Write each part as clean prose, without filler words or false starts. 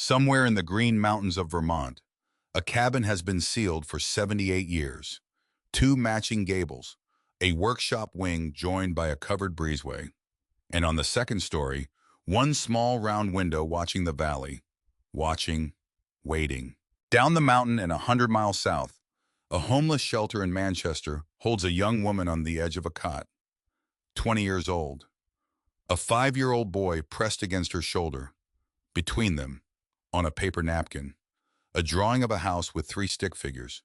Somewhere in the Green Mountains of Vermont, a cabin has been sealed for 78 years. Two matching gables, a workshop wing joined by a covered breezeway, and on the second story, one small round window watching the valley. Watching, waiting. Down the mountain and 100 miles south, a homeless shelter in Manchester holds a young woman on the edge of a cot, 20 years old. A 5-year-old boy pressed against her shoulder. Between them, on a paper napkin, a drawing of a house with 3 stick figures,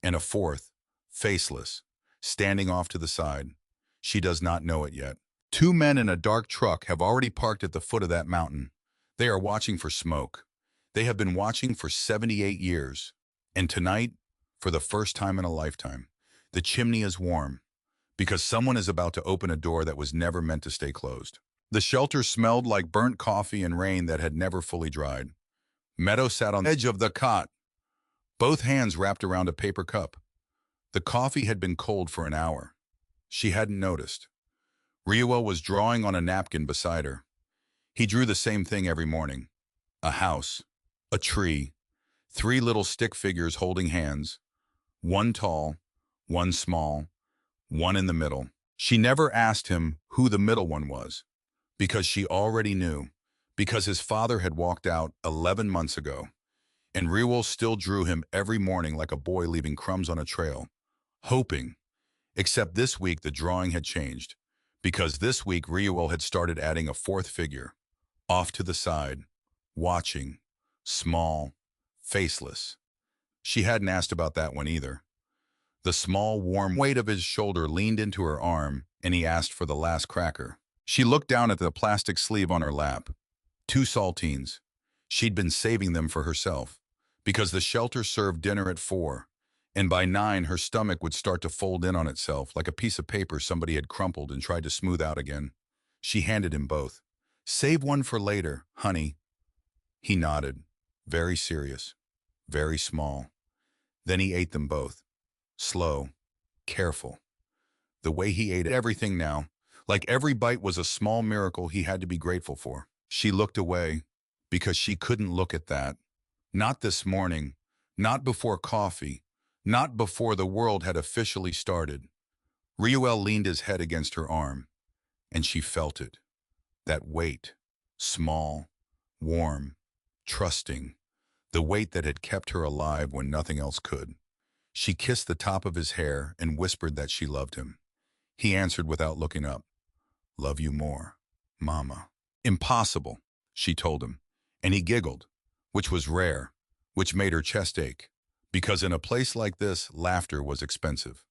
and a fourth, faceless, standing off to the side. She does not know it yet. 2 men in a dark truck have already parked at the foot of that mountain. They are watching for smoke. They have been watching for 78 years. And tonight, for the first time in a lifetime, the chimney is warm because someone is about to open a door that was never meant to stay closed. The shelter smelled like burnt coffee and rain that had never fully dried. Meadow sat on the edge of the cot, both hands wrapped around a paper cup. The coffee had been cold for an hour. She hadn't noticed. Reuel was drawing on a napkin beside her. He drew the same thing every morning. A house, a tree, 3 little stick figures holding hands, one tall, one small, one in the middle. She never asked him who the middle one was, because she already knew, because his father had walked out 11 months ago, and Reuel still drew him every morning like a boy leaving crumbs on a trail, hoping. Except this week the drawing had changed, because this week Reuel had started adding a 4th figure, off to the side, watching, small, faceless. She hadn't asked about that one either. The small, warm weight of his shoulder leaned into her arm, and he asked for the last cracker. She looked down at the plastic sleeve on her lap. 2 saltines. She'd been saving them for herself, because the shelter served dinner at 4, and by 9 her stomach would start to fold in on itself like a piece of paper somebody had crumpled and tried to smooth out again. She handed him both. "Save one for later, honey." He nodded, very serious, very small. Then he ate them both. Slow, careful. The way he ate everything now, like every bite was a small miracle he had to be grateful for. She looked away, because she couldn't look at that. Not this morning, not before coffee, not before the world had officially started. Reuel leaned his head against her arm, and she felt it. That weight, small, warm, trusting, the weight that had kept her alive when nothing else could. She kissed the top of his hair and whispered that she loved him. He answered without looking up. "Love you more, Mama." "Impossible," she told him, and he giggled, which was rare, which made her chest ache, because in a place like this, laughter was expensive.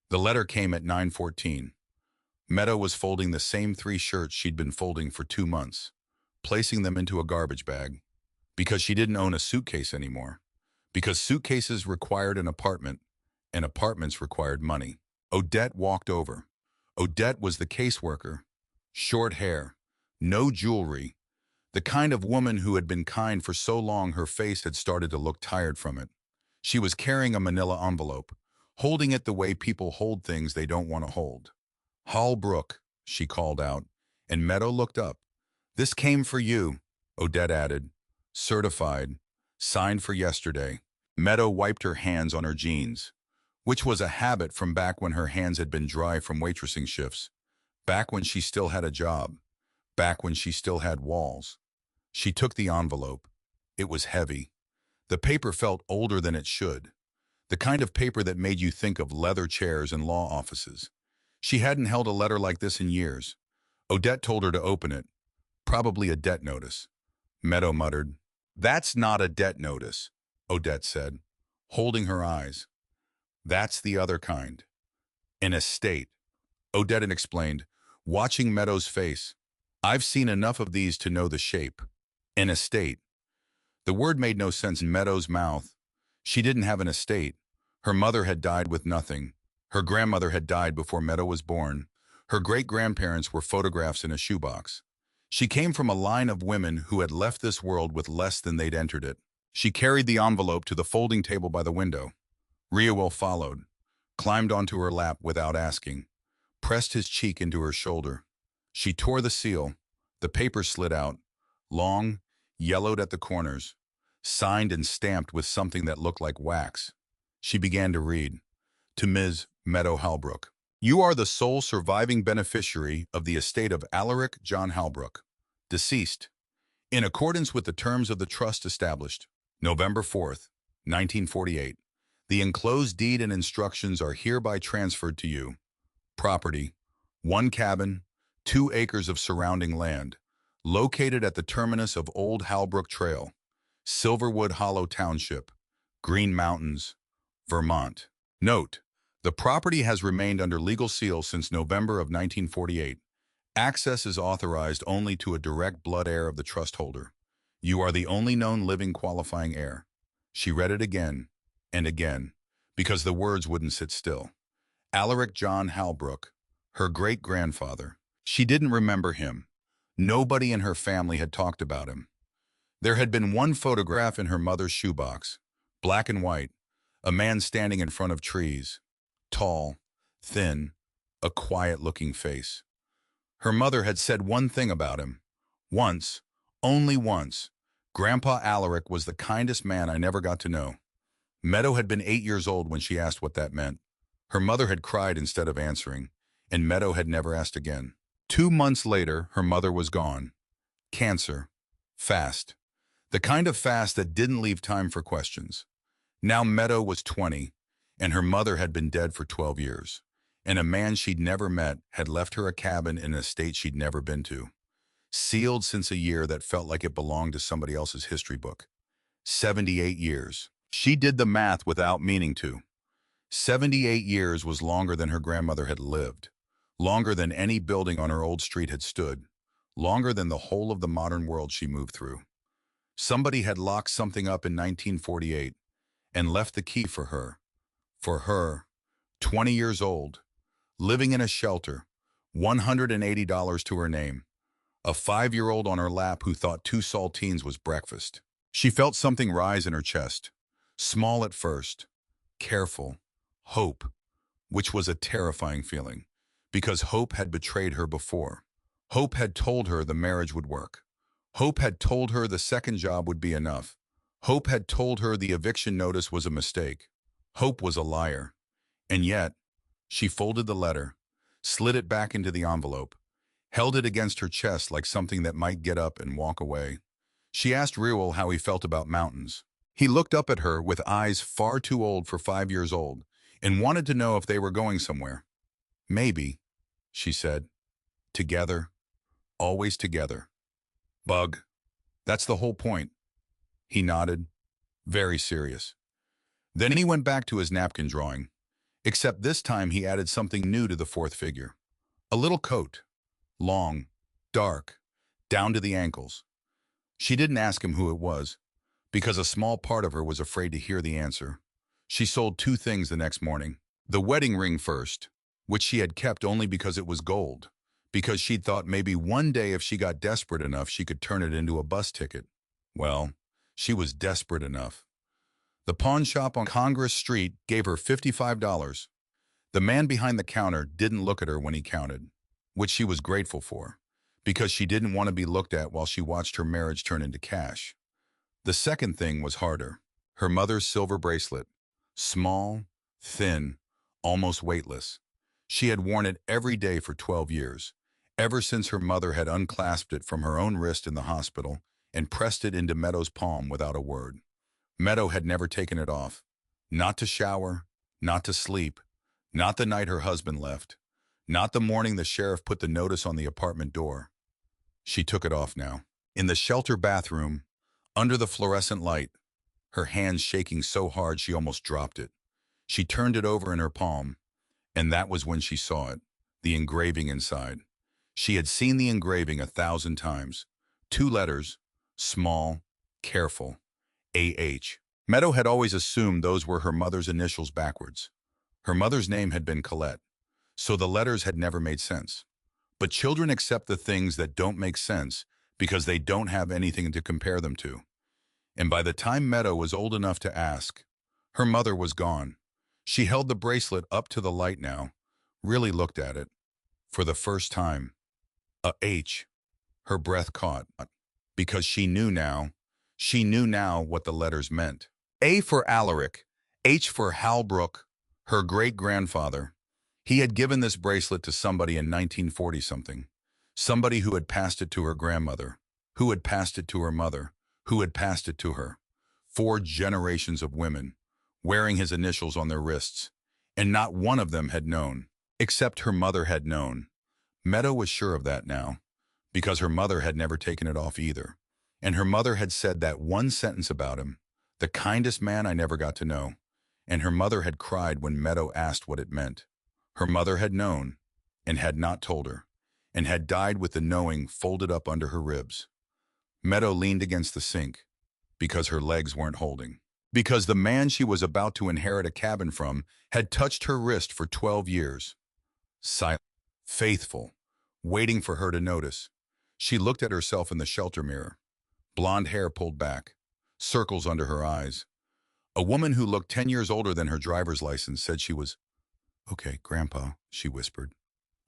The letter came at 9:14. Meadow was folding the same 3 shirts she'd been folding for 2 months, placing them into a garbage bag, because she didn't own a suitcase anymore, because suitcases required an apartment, and apartments required money. Odette walked over. Odette was the caseworker, short hair, no jewelry, the kind of woman who had been kind for so long her face had started to look tired from it. She was carrying a manila envelope, holding it the way people hold things they don't want to hold. "Hallbrook," she called out, and Meadow looked up. "This came for you," Odette added. "Certified, signed for yesterday." Meadow wiped her hands on her jeans, which was a habit from back when her hands had been dry from waitressing shifts, back when she still had a job, back when she still had walls. She took the envelope. It was heavy. The paper felt older than it should, the kind of paper that made you think of leather chairs and law offices. She hadn't held a letter like this in years. Odette told her to open it. Probably a debt notice. Meadow muttered. "That's not a debt notice," Odette said, holding her eyes. "That's the other kind. An estate," Odette explained, watching Meadow's face. "I've seen enough of these to know the shape. An estate." The word made no sense in Meadow's mouth. She didn't have an estate. Her mother had died with nothing. Her grandmother had died before Meadow was born. Her great-grandparents were photographs in a shoebox. She came from a line of women who had left this world with less than they'd entered it. She carried the envelope to the folding table by the window. Reuel followed, climbed onto her lap without asking, pressed his cheek into her shoulder. She tore the seal. The paper slid out, long, yellowed at the corners, signed and stamped with something that looked like wax. She began to read. To Ms. Meadow Halbrook. You are the sole surviving beneficiary of the estate of Alaric John Halbrook, deceased, in accordance with the terms of the trust established. November 4th, 1948. The enclosed deed and instructions are hereby transferred to you. Property: 1 cabin, 2 acres of surrounding land, located at the terminus of Old Halbrook Trail, Silverwood Hollow Township, Green Mountains, Vermont. Note: the property has remained under legal seal since November of 1948. Access is authorized only to a direct blood heir of the trust holder. You are the only known living qualifying heir. She read it again and again, because the words wouldn't sit still. Alaric John Halbrook, her great-grandfather. She didn't remember him. Nobody in her family had talked about him. There had been one photograph in her mother's shoebox, black and white, a man standing in front of trees, tall, thin, a quiet-looking face. Her mother had said one thing about him. Once, only once, Grandpa Alaric was the kindest man I never got to know. Meadow had been 8 years old when she asked what that meant. Her mother had cried instead of answering, and Meadow had never asked again. 2 months later, her mother was gone. Cancer. Fast. The kind of fast that didn't leave time for questions. Now Meadow was 20, and her mother had been dead for 12 years, and a man she'd never met had left her a cabin in an estate she'd never been to, sealed since a year that felt like it belonged to somebody else's history book. 78 years. She did the math without meaning to. 78 years was longer than her grandmother had lived, longer than any building on her old street had stood, longer than the whole of the modern world she moved through. Somebody had locked something up in 1948 and left the key for her. For her, 20 years old, living in a shelter, $180 to her name, a 5-year-old on her lap who thought 2 saltines was breakfast. She felt something rise in her chest, small at first, careful, hope, which was a terrifying feeling, because hope had betrayed her before. Hope had told her the marriage would work. Hope had told her the second job would be enough. Hope had told her the eviction notice was a mistake. Hope was a liar. And yet, she folded the letter, slid it back into the envelope, held it against her chest like something that might get up and walk away. She asked Reuel how he felt about mountains. He looked up at her with eyes far too old for 5 years old and wanted to know if they were going somewhere. Maybe, she said. Together, always together. Bug, that's the whole point. He nodded, very serious. Then he went back to his napkin drawing, except this time he added something new to the 4th figure. A little coat, long, dark, down to the ankles. She didn't ask him who it was, because a small part of her was afraid to hear the answer. She sold 2 things the next morning. The wedding ring first, which she had kept only because it was gold, because she'd thought maybe one day if she got desperate enough she could turn it into a bus ticket. Well, she was desperate enough. The pawn shop on Congress Street gave her $55. The man behind the counter didn't look at her when he counted, which she was grateful for, because she didn't want to be looked at while she watched her marriage turn into cash. The second thing was harder. Her mother's silver bracelet. Small, thin, almost weightless. She had worn it every day for 12 years, ever since her mother had unclasped it from her own wrist in the hospital and pressed it into Meadow's palm without a word. Meadow had never taken it off. Not to shower, not to sleep, not the night her husband left, not the morning the sheriff put the notice on the apartment door. She took it off now. In the shelter bathroom, under the fluorescent light, her hands shaking so hard she almost dropped it. She turned it over in her palm, and that was when she saw it, the engraving inside. She had seen the engraving 1,000 times. 2 letters, small, careful, A.H. Meadow had always assumed those were her mother's initials backwards. Her mother's name had been Colette, so the letters had never made sense. But children accept the things that don't make sense because they don't have anything to compare them to. And by the time Meadow was old enough to ask, her mother was gone. She held the bracelet up to the light now, really looked at it. For the first time, a H. Her breath caught. because she knew now what the letters meant. A for Alaric, H for Halbrook, her great-grandfather. He had given this bracelet to somebody in 1940-something. Somebody who had passed it to her grandmother, who had passed it to her mother, who had passed it to her. 4 generations of women, wearing his initials on their wrists, and not one of them had known, except her mother had known. Meadow was sure of that now, because her mother had never taken it off either. And her mother had said that one sentence about him, the kindest man I never got to know. And her mother had cried when Meadow asked what it meant. Her mother had known, and had not told her, and had died with the knowing folded up under her ribs. Meadow leaned against the sink, because her legs weren't holding. Because the man she was about to inherit a cabin from had touched her wrist for 12 years. Silent, faithful, waiting for her to notice. She looked at herself in the shelter mirror. Blonde hair pulled back, circles under her eyes. A woman who looked 10 years older than her driver's license said she was, "Okay, Grandpa," she whispered.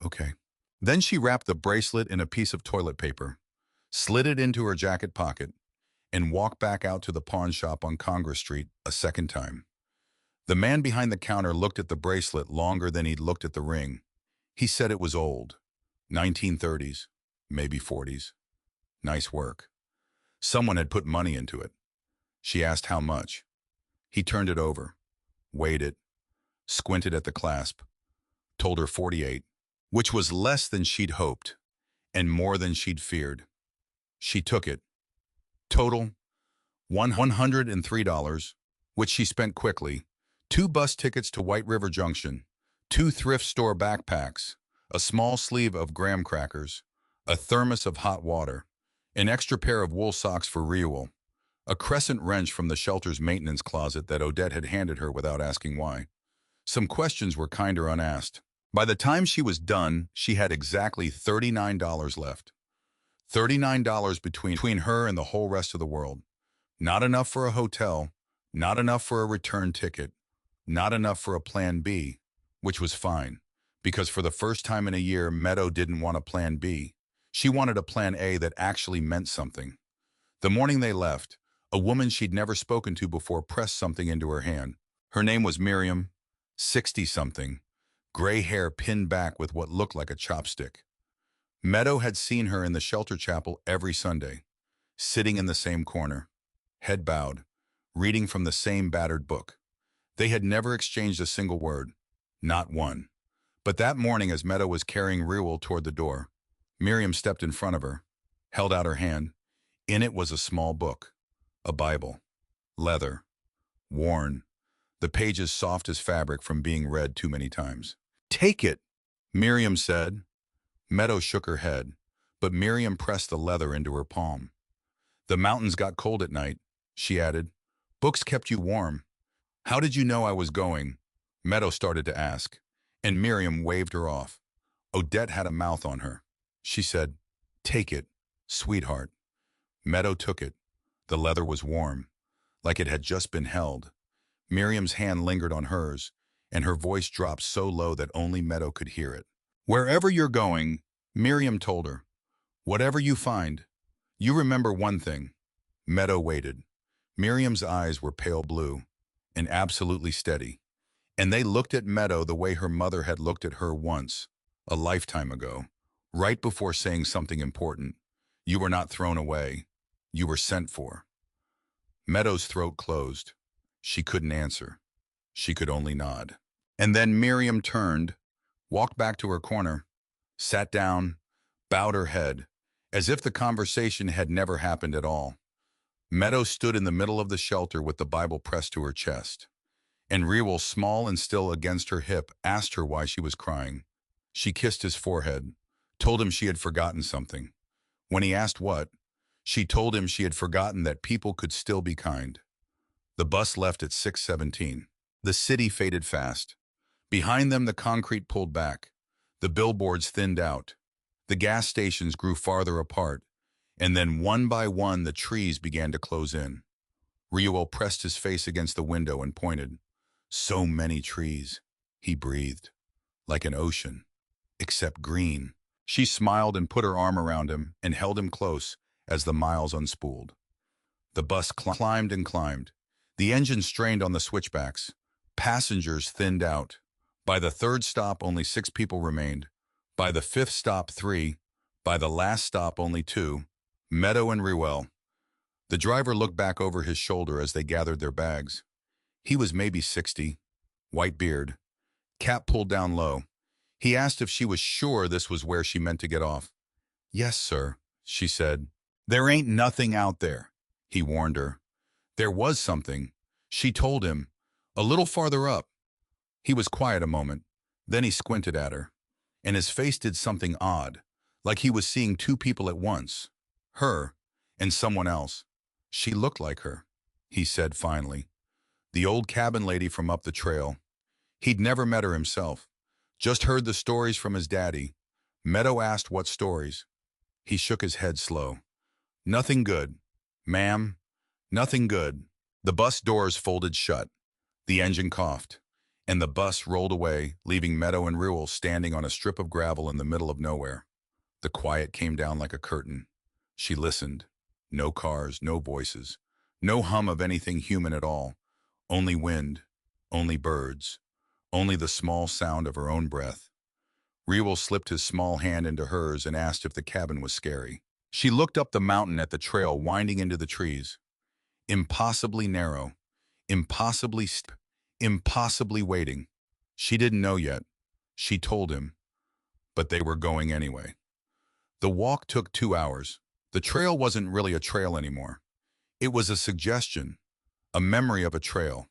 "Okay." Then she wrapped the bracelet in a piece of toilet paper, slid it into her jacket pocket, and walked back out to the pawn shop on Congress Street a second time. The man behind the counter looked at the bracelet longer than he'd looked at the ring. He said it was old, 1930s, maybe 40s. Nice work. Someone had put money into it. She asked how much. He turned it over, weighed it, squinted at the clasp, told her 48, which was less than she'd hoped, and more than she'd feared. She took it. Total, $103, which she spent quickly, 2 bus tickets to White River Junction, 2 thrift store backpacks, a small sleeve of graham crackers, a thermos of hot water, an extra pair of wool socks for Reuel, a crescent wrench from the shelter's maintenance closet that Odette had handed her without asking why. Some questions were kinder unasked. By the time she was done, she had exactly $39 left. $39 between her and the whole rest of the world. Not enough for a hotel, not enough for a return ticket, not enough for a plan B, which was fine, because for the first time in a year, Meadow didn't want a plan B. She wanted a plan A that actually meant something. The morning they left, a woman she'd never spoken to before pressed something into her hand. Her name was Miriam, 60-something, gray hair pinned back with what looked like a chopstick. Meadow had seen her in the shelter chapel every Sunday, sitting in the same corner, head bowed, reading from the same battered book. They had never exchanged a single word, not one. But that morning, as Meadow was carrying Reuel toward the door, Miriam stepped in front of her, held out her hand. In it was a small book, a Bible, leather, worn, the pages soft as fabric from being read too many times. "Take it," Miriam said. Meadow shook her head, but Miriam pressed the leather into her palm. "The mountains got cold at night," she added. "Books kept you warm." "How did you know I was going?" Meadow started to ask, and Miriam waved her off. Odette had a mouth on her. She said, "Take it, sweetheart." Meadow took it. The leather was warm, like it had just been held. Miriam's hand lingered on hers, and her voice dropped so low that only Meadow could hear it. "Wherever you're going," Miriam told her, "whatever you find, you remember one thing." Meadow waited. Miriam's eyes were pale blue and absolutely steady, and they looked at Meadow the way her mother had looked at her once, a lifetime ago, right before saying something important. You were not thrown away. You were sent for. Meadow's throat closed. She couldn't answer. She could only nod. And then Miriam turned, walked back to her corner, sat down, bowed her head, as if the conversation had never happened at all. Meadow stood in the middle of the shelter with the Bible pressed to her chest, and Reuel, small and still against her hip, asked her why she was crying. She kissed his forehead, told him she had forgotten something. When he asked what, she told him she had forgotten that people could still be kind. The bus left at 6:17. The city faded fast. Behind them, the concrete pulled back. The billboards thinned out. The gas stations grew farther apart. And then one by one, the trees began to close in. Reuel pressed his face against the window and pointed. "So many trees," he breathed, "like an ocean, except green." She smiled and put her arm around him and held him close, as the miles unspooled. The bus climbed and climbed. The engine strained on the switchbacks. Passengers thinned out. By the third stop, only 6 people remained. By the fifth stop, 3. By the last stop, only 2. Meadow and Reuel. The driver looked back over his shoulder as they gathered their bags. He was maybe 60, white beard, cap pulled down low. He asked if she was sure this was where she meant to get off. "Yes, sir," she said. "There ain't nothing out there," he warned her. There was something. She told him. A little farther up. He was quiet a moment. Then he squinted at her. And his face did something odd, like he was seeing 2 people at once. Her and someone else. "She looked like her," he said finally. The old cabin lady from up the trail. He'd never met her himself. Just heard the stories from his daddy. Meadow asked what stories. He shook his head slow. "Nothing good, ma'am. Nothing good." The bus doors folded shut. The engine coughed. And the bus rolled away, leaving Meadow and Reuel standing on a strip of gravel in the middle of nowhere. The quiet came down like a curtain. She listened. No cars, no voices. No hum of anything human at all. Only wind. Only birds. Only the small sound of her own breath. Reuel slipped his small hand into hers and asked if the cabin was scary. She looked up the mountain at the trail winding into the trees. Impossibly narrow. Impossibly steep. Impossibly waiting. She didn't know yet. She told him. But they were going anyway. The walk took 2 hours. The trail wasn't really a trail anymore. It was a suggestion, a memory of a trail.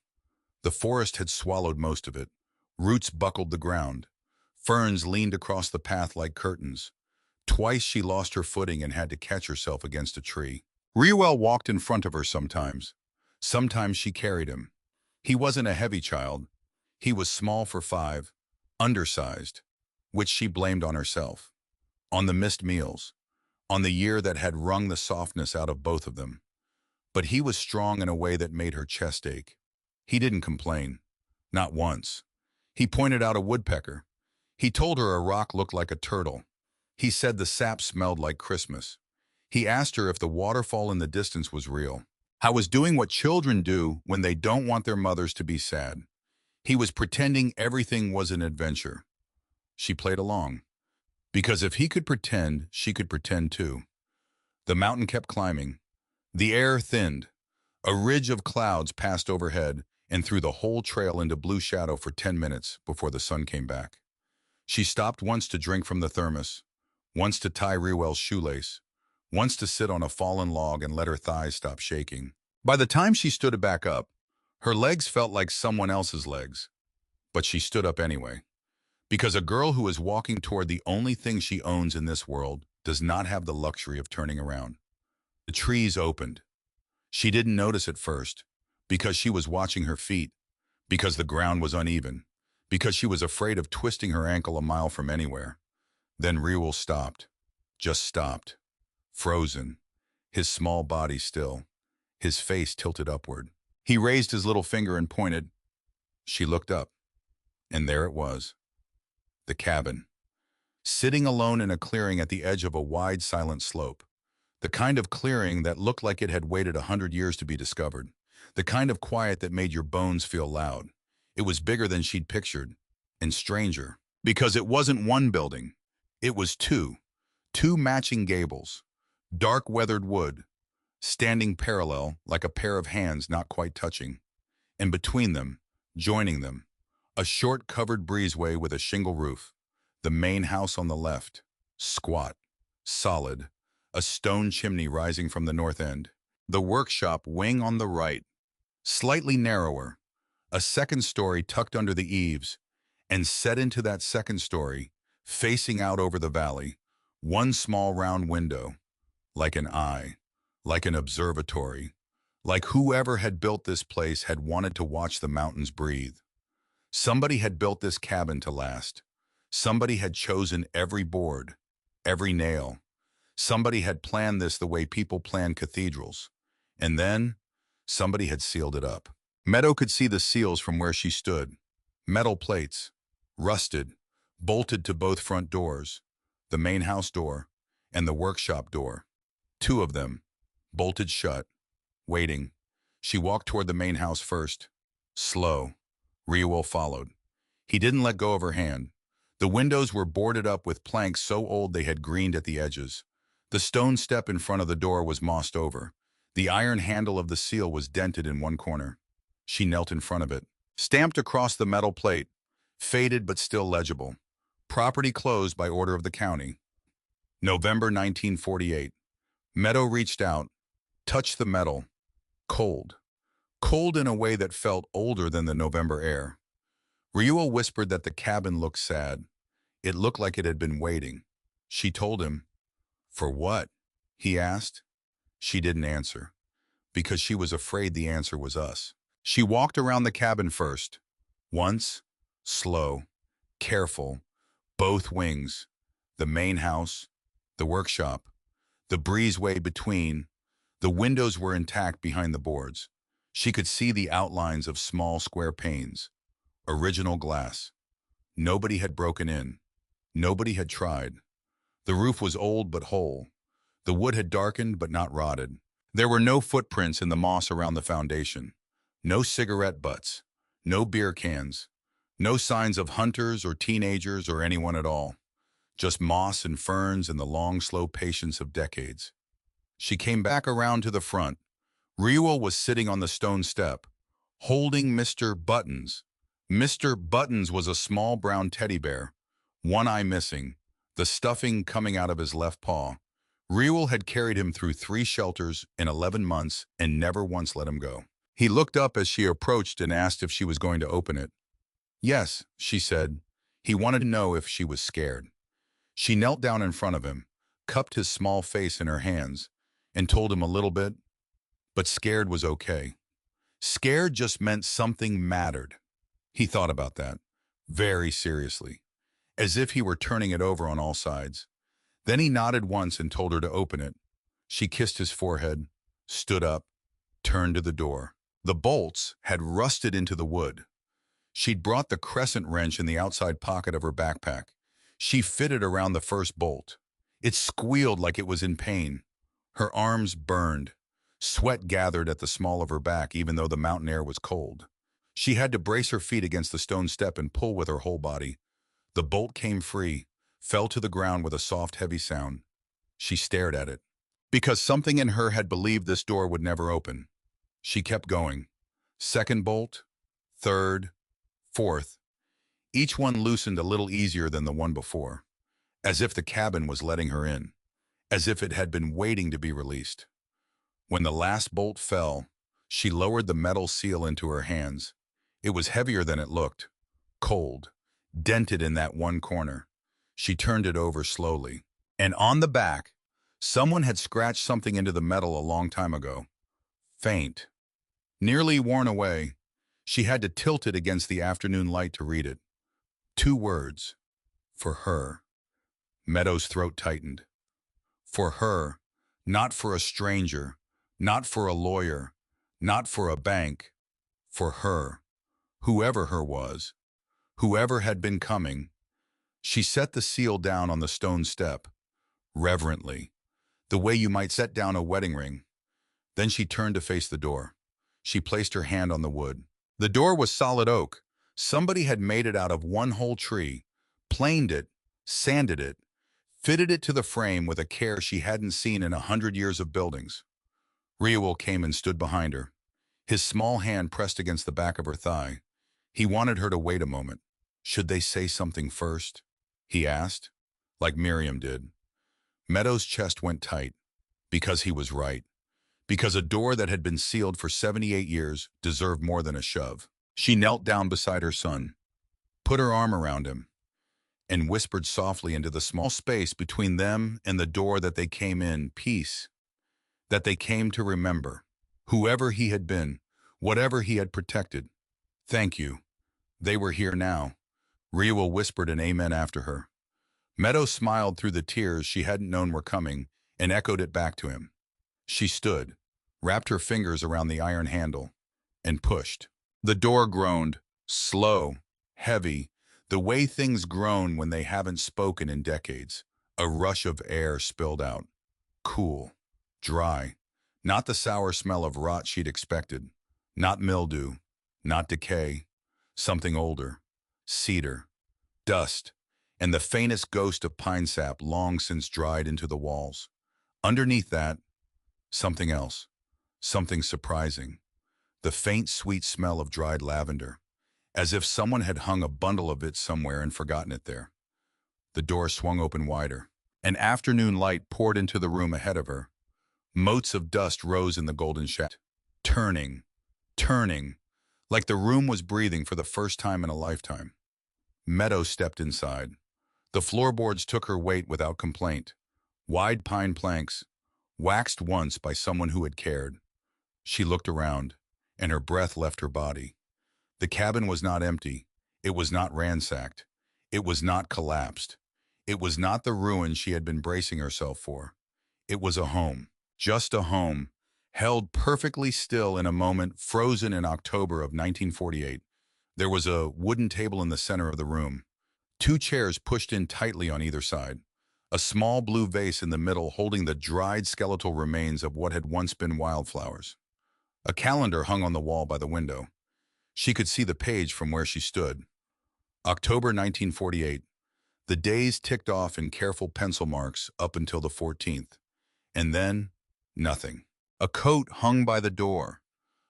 The forest had swallowed most of it. Roots buckled the ground. Ferns leaned across the path like curtains. Twice she lost her footing and had to catch herself against a tree. Reuel walked in front of her sometimes. Sometimes she carried him. He wasn't a heavy child. He was small for 5, undersized, which she blamed on herself, on the missed meals, on the year that had wrung the softness out of both of them. But he was strong in a way that made her chest ache. He didn't complain, not once. He pointed out a woodpecker. He told her a rock looked like a turtle. He said the sap smelled like Christmas. He asked her if the waterfall in the distance was real. I was doing what children do when they don't want their mothers to be sad. He was pretending everything was an adventure. She played along. Because if he could pretend, she could pretend too. The mountain kept climbing. The air thinned. A ridge of clouds passed overhead and threw the whole trail into blue shadow for 10 minutes before the sun came back. She stopped once to drink from the thermos, once to tie Reuel's shoelace, once to sit on a fallen log and let her thighs stop shaking. By the time she stood back up, her legs felt like someone else's legs. But she stood up anyway. Because a girl who is walking toward the only thing she owns in this world does not have the luxury of turning around. The trees opened. She didn't notice at first, because she was watching her feet, because the ground was uneven, because she was afraid of twisting her ankle a mile from anywhere. Then Reuel stopped. Just stopped. Frozen, his small body still, his face tilted upward. He raised his little finger and pointed. She looked up, and there it was. The cabin. Sitting alone in a clearing at the edge of a wide, silent slope. The kind of clearing that looked like it had waited 100 years to be discovered. The kind of quiet that made your bones feel loud. It was bigger than she'd pictured, and stranger, because it wasn't one building. It was 2. 2 matching gables. Dark weathered wood, standing parallel like a pair of hands not quite touching. And between them, joining them, a short covered breezeway with a shingle roof. The main house on the left, squat, solid, a stone chimney rising from the north end. The workshop wing on the right, slightly narrower, a second story tucked under the eaves, and set into that second story, facing out over the valley, one small round window, like an eye, like an observatory, like whoever had built this place had wanted to watch the mountains breathe. Somebody had built this cabin to last. Somebody had chosen every board, every nail. Somebody had planned this the way people plan cathedrals. And then, somebody had sealed it up. Meadow could see the seals from where she stood. Metal plates, rusted, bolted to both front doors, the main house door and the workshop door. Two of them, bolted shut, waiting. She walked toward the main house first. Slow. Reuel followed. He didn't let go of her hand. The windows were boarded up with planks so old they had greened at the edges. The stone step in front of the door was mossed over. The iron handle of the seal was dented in one corner. She knelt in front of it. Stamped across the metal plate, faded but still legible. Property closed by order of the county. November 1948. Meadow reached out, touched the metal. Cold. Cold in a way that felt older than the November air. Reuel whispered that the cabin looked sad. It looked like it had been waiting. She told him. For what? He asked. She didn't answer, because she was afraid the answer was us. She walked around the cabin first. Once, slow, careful, both wings, the main house, the workshop, the breezeway between. The windows were intact behind the boards. She could see the outlines of small square panes. Original glass. Nobody had broken in. Nobody had tried. The roof was old but whole. The wood had darkened but not rotted. There were no footprints in the moss around the foundation. No cigarette butts. No beer cans. No signs of hunters or teenagers or anyone at all. Just moss and ferns and the long, slow patience of decades. She came back around to the front. Reuel was sitting on the stone step, holding Mr. Buttons. Mr. Buttons was a small brown teddy bear, one eye missing, the stuffing coming out of his left paw. Reuel had carried him through 3 shelters in 11 months and never once let him go. He looked up as she approached and asked if she was going to open it. Yes, she said. He wanted to know if she was scared. She knelt down in front of him, cupped his small face in her hands, and told him a little bit. But scared was okay. Scared just meant something mattered. He thought about that, very seriously, as if he were turning it over on all sides. Then he nodded once and told her to open it. She kissed his forehead, stood up, turned to the door. The bolts had rusted into the wood. She'd brought the crescent wrench in the outside pocket of her backpack. She fitted around the first bolt. It squealed like it was in pain. Her arms burned. Sweat gathered at the small of her back even though the mountain air was cold. She had to brace her feet against the stone step and pull with her whole body. The bolt came free, fell to the ground with a soft, heavy sound. She stared at it. Because something in her had believed this door would never open. She kept going. Second bolt, third, fourth. Each one loosened a little easier than the one before, as if the cabin was letting her in, as if it had been waiting to be released. When the last bolt fell, she lowered the metal seal into her hands. It was heavier than it looked, cold, dented in that one corner. She turned it over slowly, and on the back, someone had scratched something into the metal a long time ago. Faint, nearly worn away. She had to tilt it against the afternoon light to read it. 2 words. For her. Meadow's throat tightened. For her, not for a stranger, not for a lawyer, not for a bank. For her. Whoever her was. Whoever had been coming. She set the seal down on the stone step, reverently, the way you might set down a wedding ring. Then she turned to face the door. She placed her hand on the wood. The door was solid oak. Somebody had made it out of one whole tree, planed it, sanded it, fitted it to the frame with a care she hadn't seen in 100 years of buildings. Reuel came and stood behind her. His small hand pressed against the back of her thigh. He wanted her to wait a moment. Should they say something first? He asked, like Miriam did. Meadow's chest went tight, because he was right. Because a door that had been sealed for 78 years deserved more than a shove. She knelt down beside her son, put her arm around him, and whispered softly into the small space between them and the door that they came in, peace, that they came to remember. Whoever he had been, whatever he had protected. Thank you. They were here now. Reuel whispered an amen after her. Meadow smiled through the tears she hadn't known were coming and echoed it back to him. She stood, wrapped her fingers around the iron handle, and pushed. The door groaned, slow, heavy, the way things groan when they haven't spoken in decades. A rush of air spilled out. Cool, dry. Not the sour smell of rot she'd expected. Not mildew. Not decay. Something older. Cedar. Dust. And the faintest ghost of pine sap long since dried into the walls. Underneath that, something else. Something surprising. The faint, sweet smell of dried lavender. As if someone had hung a bundle of it somewhere and forgotten it there. The door swung open wider. An afternoon light poured into the room ahead of her. Motes of dust rose in the golden shadow. Turning. Turning. Like the room was breathing for the first time in a lifetime. Meadow stepped inside. The floorboards took her weight without complaint. Wide pine planks, waxed once by someone who had cared. She looked around, and her breath left her body. The cabin was not empty. It was not ransacked. It was not collapsed. It was not the ruin she had been bracing herself for. It was a home, just a home, held perfectly still in a moment frozen in October of 1948. There was a wooden table in the center of the room. Two chairs pushed in tightly on either side. A small blue vase in the middle holding the dried skeletal remains of what had once been wildflowers. A calendar hung on the wall by the window. She could see the page from where she stood. October 1948. The days ticked off in careful pencil marks up until the 14th. And then, nothing. A coat hung by the door.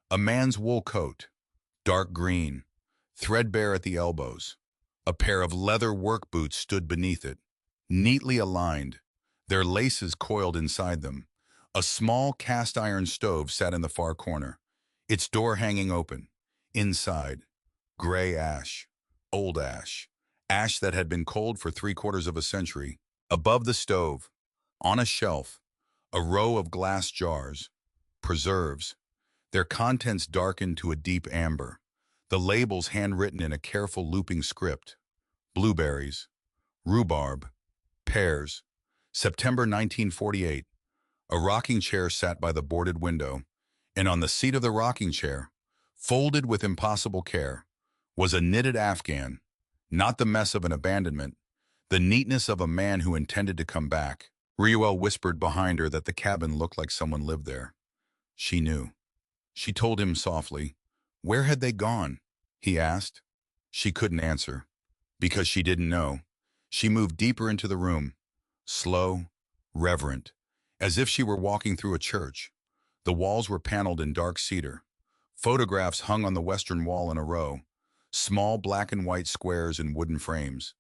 A man's wool coat. Dark green. Threadbare at the elbows. A pair of leather work boots stood beneath it, neatly aligned, their laces coiled inside them. A small cast-iron stove sat in the far corner, its door hanging open. Inside, gray ash, old ash, ash that had been cold for 3/4 of a century. Above the stove, on a shelf, a row of glass jars, preserves, their contents darkened to a deep amber. The labels handwritten in a careful looping script. Blueberries, rhubarb, pears. September 1948. A rocking chair sat by the boarded window, and on the seat of the rocking chair, folded with impossible care, was a knitted afghan, not the mess of an abandonment, the neatness of a man who intended to come back. Reuel whispered behind her that the cabin looked like someone lived there. She knew. She told him softly. Where had they gone? He asked. She couldn't answer. Because she didn't know. She moved deeper into the room, slow, reverent, as if she were walking through a church. The walls were paneled in dark cedar. Photographs hung on the western wall in a row, small black and white squares in wooden frames.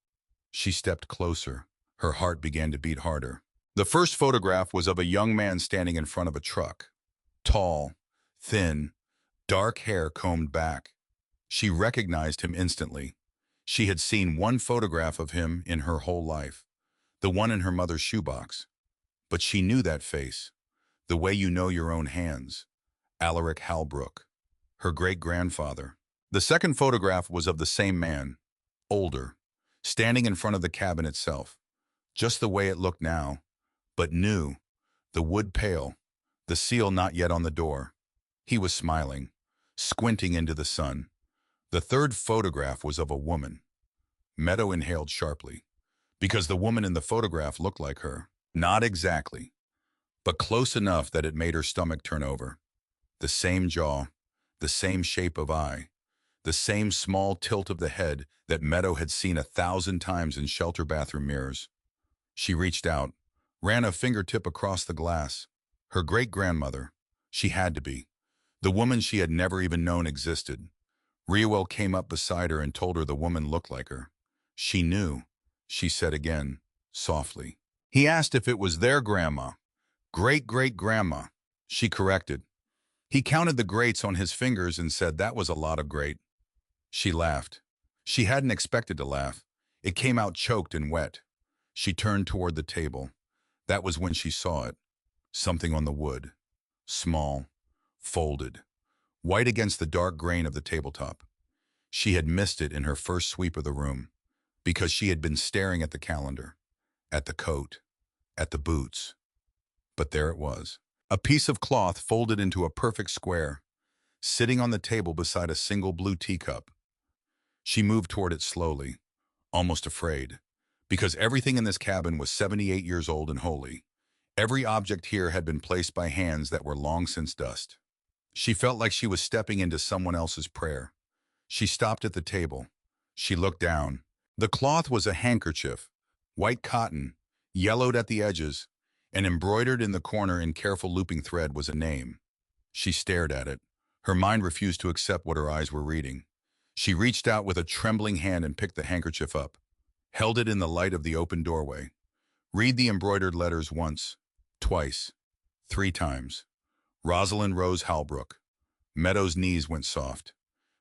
She stepped closer. Her heart began to beat harder. The first photograph was of a young man standing in front of a truck. Tall, thin, dark hair combed back. She recognized him instantly. She had seen one photograph of him in her whole life, the one in her mother's shoebox. But she knew that face, the way you know your own hands. Alaric Halbrook, her great-grandfather. The second photograph was of the same man, older, standing in front of the cabin itself, just the way it looked now, but new, the wood pale, the seal not yet on the door. He was smiling, squinting into the sun. The third photograph was of a woman. Meadow inhaled sharply, because the woman in the photograph looked like her. Not exactly, but close enough that it made her stomach turn over. The same jaw, the same shape of eye, the same small tilt of the head that Meadow had seen 1,000 times in shelter bathroom mirrors. She reached out, ran a fingertip across the glass. Her great-grandmother. She had to be. The woman she had never even known existed. Reuel came up beside her and told her the woman looked like her. She knew, she said again, softly. He asked if it was their grandma. Great-great-grandma, she corrected. He counted the greats on his fingers and said that was a lot of great. She laughed. She hadn't expected to laugh. It came out choked and wet. She turned toward the table. That was when she saw it. Something on the wood. Small, folded, white against the dark grain of the tabletop. She had missed it in her first sweep of the room, because she had been staring at the calendar, at the coat, at the boots. But there it was, a piece of cloth folded into a perfect square, sitting on the table beside a single blue teacup. She moved toward it slowly, almost afraid, because everything in this cabin was 78 years old and holy. Every object here had been placed by hands that were long since dust. She felt like she was stepping into someone else's prayer. She stopped at the table. She looked down. The cloth was a handkerchief, white cotton, yellowed at the edges, and embroidered in the corner in careful looping thread was a name. She stared at it. Her mind refused to accept what her eyes were reading. She reached out with a trembling hand and picked the handkerchief up, held it in the light of the open doorway. Read the embroidered letters once, twice, 3 times. Rosalind Rose Halbrook. Meadow's knees went soft,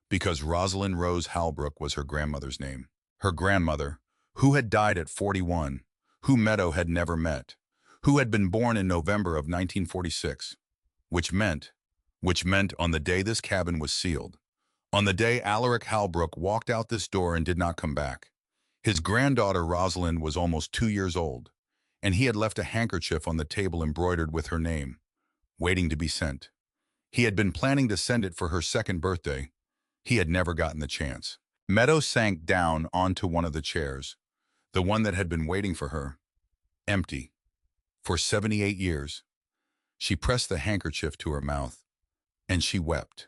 because Rosalind Rose Halbrook was her grandmother's name. Her grandmother, who had died at 41, who Meadow had never met, who had been born in November of 1946, which meant on the day this cabin was sealed, on the day Alaric Halbrook walked out this door and did not come back. His granddaughter Rosalind was almost 2 years old, and he had left a handkerchief on the table embroidered with her name, waiting to be sent. He had been planning to send it for her 2nd birthday. He had never gotten the chance. Meadow sank down onto one of the chairs, the one that had been waiting for her, empty, for 78 years. She pressed the handkerchief to her mouth, and she wept,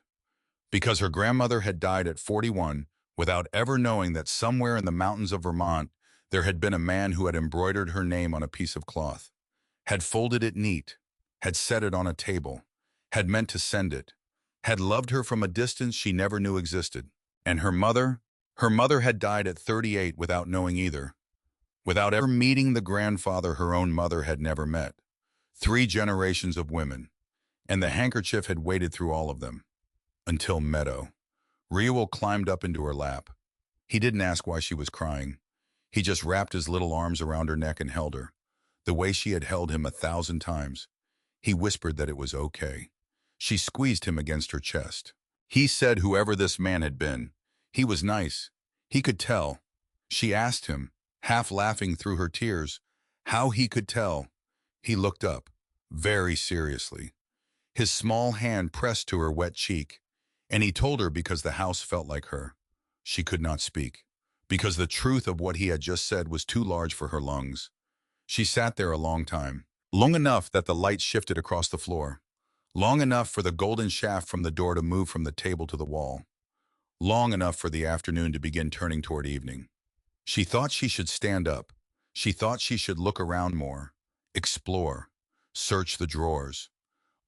because her grandmother had died at 41 without ever knowing that somewhere in the mountains of Vermont there had been a man who had embroidered her name on a piece of cloth, had folded it neat, had set it on a table, had meant to send it, had loved her from a distance she never knew existed. And her mother had died at 38 without knowing either, without ever meeting the grandfather her own mother had never met. 3 generations of women, and the handkerchief had waited through all of them. Until Meadow. Reuel climbed up into her lap. He didn't ask why she was crying. He just wrapped his little arms around her neck and held her, the way she had held him 1,000 times. He whispered that it was okay. She squeezed him against her chest. He said whoever this man had been, he was nice. He could tell. She asked him, half laughing through her tears, how he could tell. He looked up, very seriously. His small hand pressed to her wet cheek, and he told her because the house felt like her. She could not speak, because the truth of what he had just said was too large for her lungs. She sat there a long time, long enough that the light shifted across the floor, long enough for the golden shaft from the door to move from the table to the wall, long enough for the afternoon to begin turning toward evening. She thought she should stand up. She thought she should look around more, explore, search the drawers,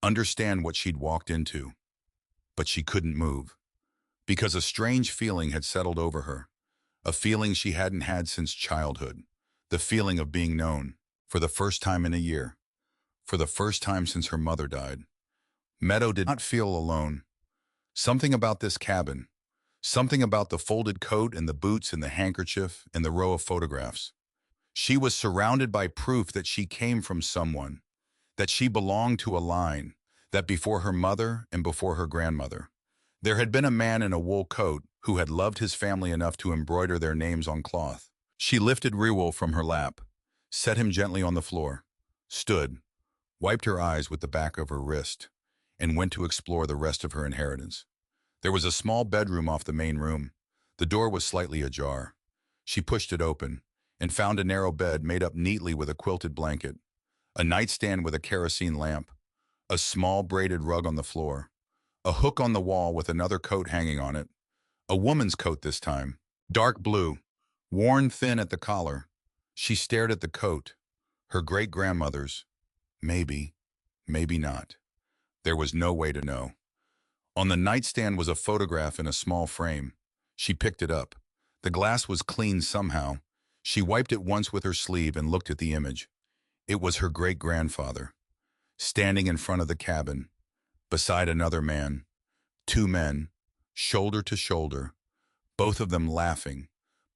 understand what she'd walked into. But she couldn't move, because a strange feeling had settled over her, a feeling she hadn't had since childhood, the feeling of being known, for the first time in a year, for the first time since her mother died. Meadow did not feel alone. Something about this cabin, something about the folded coat and the boots and the handkerchief and the row of photographs. She was surrounded by proof that she came from someone, that she belonged to a line, that before her mother and before her grandmother, there had been a man in a wool coat who had loved his family enough to embroider their names on cloth. She lifted Reuel from her lap, set him gently on the floor, stood, wiped her eyes with the back of her wrist, and went to explore the rest of her inheritance. There was a small bedroom off the main room. The door was slightly ajar. She pushed it open and found a narrow bed made up neatly with a quilted blanket, a nightstand with a kerosene lamp, a small braided rug on the floor, a hook on the wall with another coat hanging on it, a woman's coat this time, dark blue, worn thin at the collar. She stared at the coat, her great-grandmother's. Maybe, maybe not. There was no way to know. On the nightstand was a photograph in a small frame. She picked it up. The glass was clean somehow. She wiped it once with her sleeve and looked at the image. It was her great-grandfather, standing in front of the cabin, beside another man, 2 men, shoulder to shoulder, both of them laughing,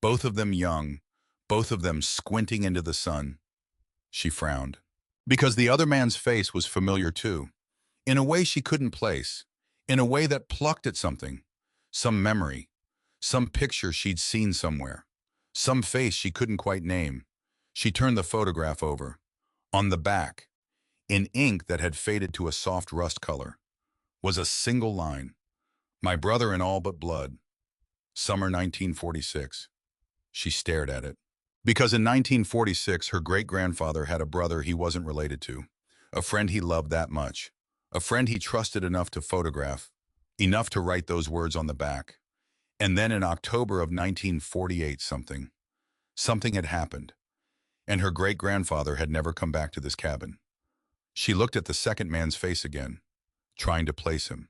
both of them young, both of them squinting into the sun. She frowned, because the other man's face was familiar too, in a way she couldn't place, in a way that plucked at something, some memory, some picture she'd seen somewhere, some face she couldn't quite name. She turned the photograph over. On the back, in ink that had faded to a soft rust color, was a single line, "My brother in all but blood, summer 1946. She stared at it. Because in 1946, her great-grandfather had a brother he wasn't related to. a friend he loved that much, a friend he trusted enough to photograph, enough to write those words on the back. And then in October of 1948 something had happened, and her great-grandfather had never come back to this cabin. She looked at the second man's face again, trying to place him,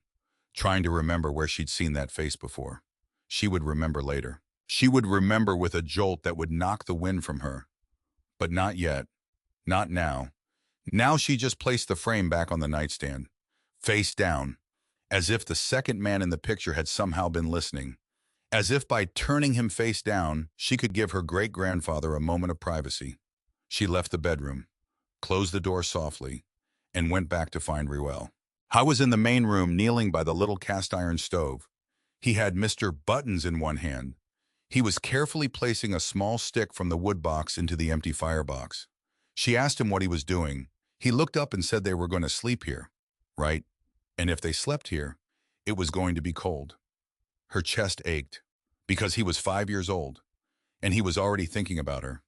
trying to remember where she'd seen that face before. She would remember later. She would remember with a jolt that would knock the wind from her. But not yet. Not now. Now she just placed the frame back on the nightstand, face down, as if the second man in the picture had somehow been listening, as if by turning him face down, she could give her great-grandfather a moment of privacy. She left the bedroom, closed the door softly, and went back to find Ruel. I was in the main room kneeling by the little cast-iron stove. He had Mr. Buttons in one hand. He was carefully placing a small stick from the wood box into the empty firebox. She asked him what he was doing. He looked up and said they were going to sleep here, right? And if they slept here, it was going to be cold. Her chest ached, because he was 5 years old, and he was already thinking about her.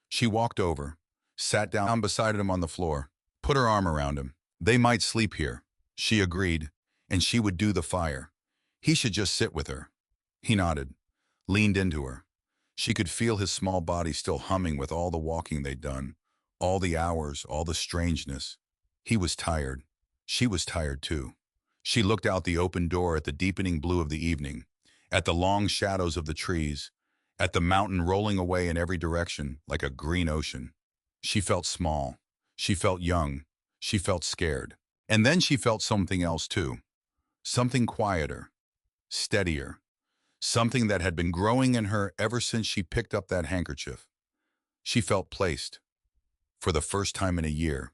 She walked over, sat down beside him on the floor, put her arm around him. They might sleep here, she agreed, and she would do the fire. He should just sit with her. He nodded, leaned into her. She could feel his small body still humming with all the walking they'd done, all the hours, all the strangeness. He was tired. She was tired too. She looked out the open door at the deepening blue of the evening, at the long shadows of the trees, at the mountain rolling away in every direction like a green ocean. She felt small. She felt young. She felt scared. And then she felt something else too. Something quieter, steadier. Something that had been growing in her ever since she picked up that handkerchief. She felt placed. For the first time in a year,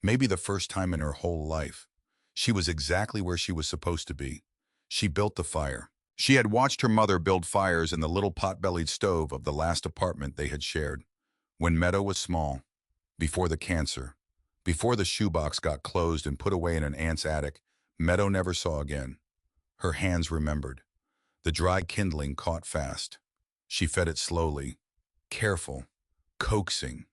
maybe the first time in her whole life. She was exactly where she was supposed to be. She built the fire. She had watched her mother build fires in the little pot-bellied stove of the last apartment they had shared. When Meadow was small, before the cancer, before the shoebox got closed and put away in an aunt's attic, Meadow never saw again. Her hands remembered. The dry kindling caught fast. She fed it slowly, careful, coaxing,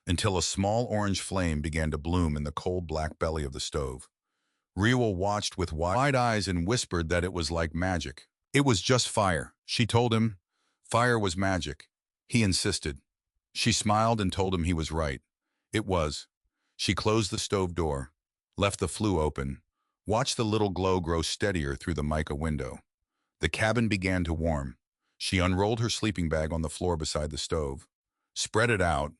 until a small orange flame began to bloom in the cold black belly of the stove. Reuel watched with wide eyes and whispered that it was like magic. It was just fire, she told him. Fire was magic. He insisted. She smiled and told him he was right. It was. She closed the stove door, left the flue open, watched the little glow grow steadier through the mica window. The cabin began to warm. She unrolled her sleeping bag on the floor beside the stove, spread it out.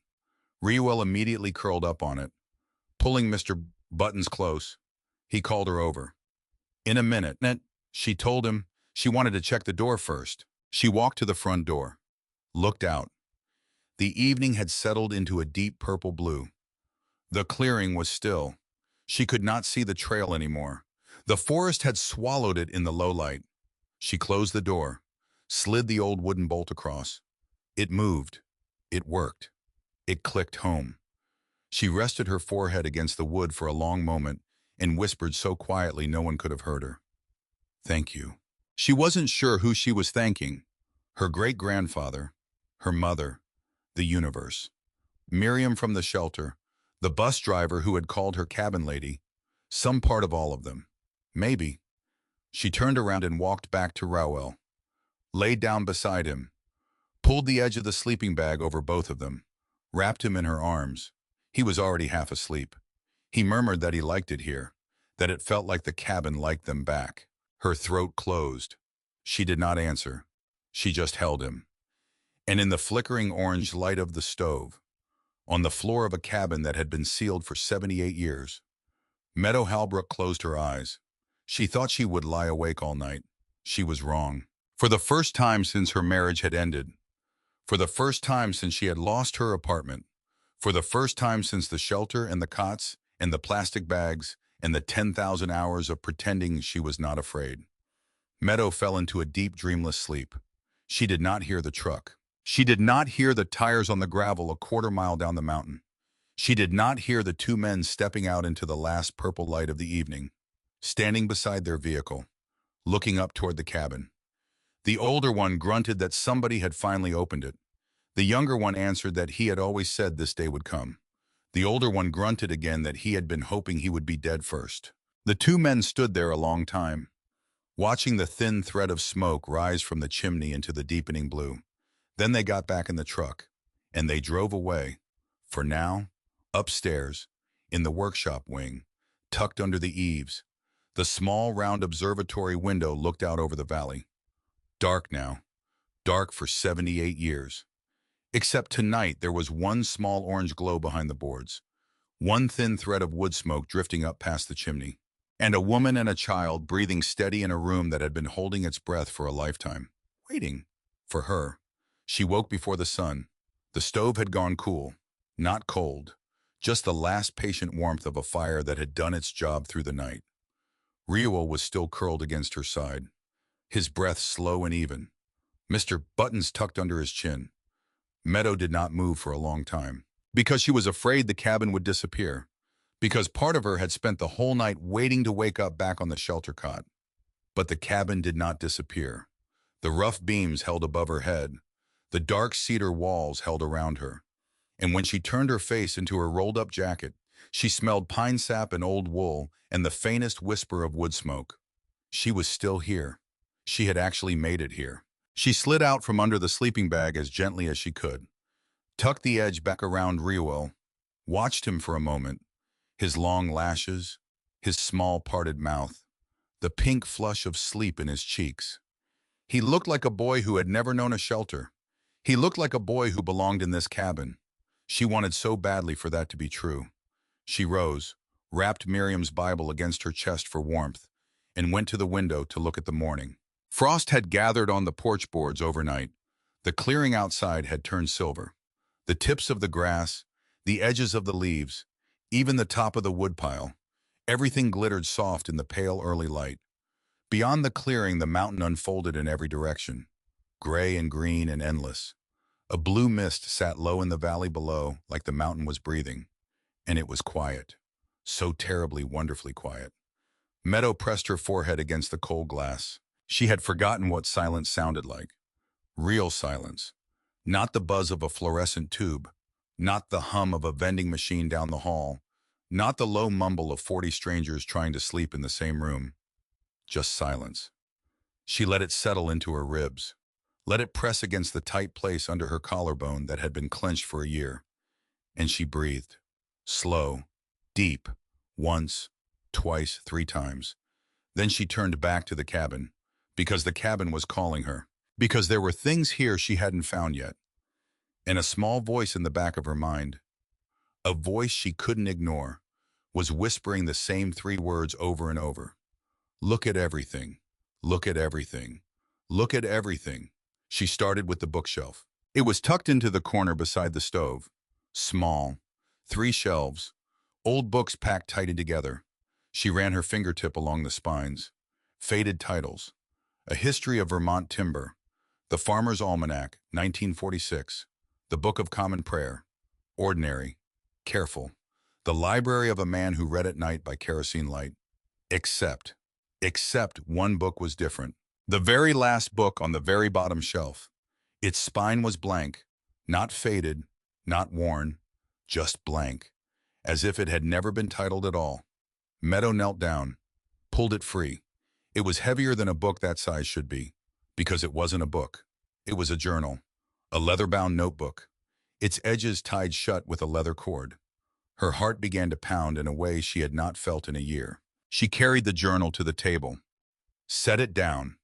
Reuel immediately curled up on it, pulling Mr. Buttons close. He called her over. In a minute, she told him. She wanted to check the door first. She walked to the front door, looked out. The evening had settled into a deep purple blue. The clearing was still. She could not see the trail anymore. The forest had swallowed it in the low light. She closed the door, slid the old wooden bolt across. It moved. It worked. It clicked home. She rested her forehead against the wood for a long moment and whispered so quietly no one could have heard her. Thank you. She wasn't sure who she was thanking. Her great-grandfather, her mother, the universe. Miriam from the shelter, the bus driver who had called her cabin lady, some part of all of them. Maybe. She turned around and walked back to Reuel, laid down beside him, pulled the edge of the sleeping bag over both of them, wrapped him in her arms. He was already half asleep. He murmured that he liked it here, that it felt like the cabin liked them back. Her throat closed. She did not answer. She just held him. And in the flickering orange light of the stove, on the floor of a cabin that had been sealed for 78 years, Meadow Halbrook closed her eyes. She thought she would lie awake all night. She was wrong. For the first time since her marriage had ended, for the first time since she had lost her apartment, for the first time since the shelter and the cots and the plastic bags and the 10,000 hours of pretending she was not afraid, Meadow fell into a deep, dreamless sleep. She did not hear the truck. She did not hear the tires on the gravel a quarter-mile down the mountain. She did not hear the two men stepping out into the last purple light of the evening, standing beside their vehicle, looking up toward the cabin. The older one grunted that somebody had finally opened it. The younger one answered that he had always said this day would come. The older one grunted again that he had been hoping he would be dead first. The two men stood there a long time, watching the thin thread of smoke rise from the chimney into the deepening blue. Then they got back in the truck, and they drove away. For now, upstairs, in the workshop wing, tucked under the eaves, the small round observatory window looked out over the valley. Dark now, dark for 78 years. Except tonight there was one small orange glow behind the boards, one thin thread of wood smoke drifting up past the chimney, and a woman and a child breathing steady in a room that had been holding its breath for a lifetime, waiting for her. She woke before the sun. The stove had gone cool, not cold, just the last patient warmth of a fire that had done its job through the night. Reuel was still curled against her side, his breath slow and even, Mr. Buttons tucked under his chin. Meadow did not move for a long time, because she was afraid the cabin would disappear, because part of her had spent the whole night waiting to wake up back on the shelter cot. But the cabin did not disappear. The rough beams held above her head, the dark cedar walls held around her, and when she turned her face into her rolled-up jacket, she smelled pine sap and old wool and the faintest whisper of wood smoke. She was still here. She had actually made it here. She slid out from under the sleeping bag as gently as she could, tucked the edge back around Reuel, watched him for a moment, his long lashes, his small parted mouth, the pink flush of sleep in his cheeks. He looked like a boy who had never known a shelter. He looked like a boy who belonged in this cabin. She wanted so badly for that to be true. She rose, wrapped Miriam's Bible against her chest for warmth, and went to the window to look at the morning. Frost had gathered on the porch boards overnight. The clearing outside had turned silver. The tips of the grass, the edges of the leaves, even the top of the woodpile, everything glittered soft in the pale early light. Beyond the clearing, the mountain unfolded in every direction, gray and green and endless. A blue mist sat low in the valley below, like the mountain was breathing. And it was quiet, so terribly, wonderfully quiet. Meadow pressed her forehead against the cold glass. She had forgotten what silence sounded like. Real silence. Not the buzz of a fluorescent tube, not the hum of a vending machine down the hall, not the low mumble of 40 strangers trying to sleep in the same room. Just silence. She let it settle into her ribs, let it press against the tight place under her collarbone that had been clenched for a year. And she breathed. Slow, deep, once, twice, 3 times. Then she turned back to the cabin, because the cabin was calling her, because there were things here she hadn't found yet. And a small voice in the back of her mind, a voice she couldn't ignore, was whispering the same 3 words over and over. Look at everything. Look at everything. Look at everything. She started with the bookshelf. It was tucked into the corner beside the stove. Small. 3 shelves. Old books packed tightly together. She ran her fingertip along the spines. Faded titles. A History of Vermont Timber. The Farmer's Almanac, 1946. The Book of Common Prayer. Ordinary. Careful. The Library of a Man Who Read at Night by Kerosene Light. Except one book was different. The very last book on the very bottom shelf. Its spine was blank, not faded, not worn, just blank, as if it had never been titled at all. Meadow knelt down, pulled it free. It was heavier than a book that size should be, because it wasn't a book. It was a journal, a leather-bound notebook, its edges tied shut with a leather cord. Her heart began to pound in a way she had not felt in a year. She carried the journal to the table, set it down,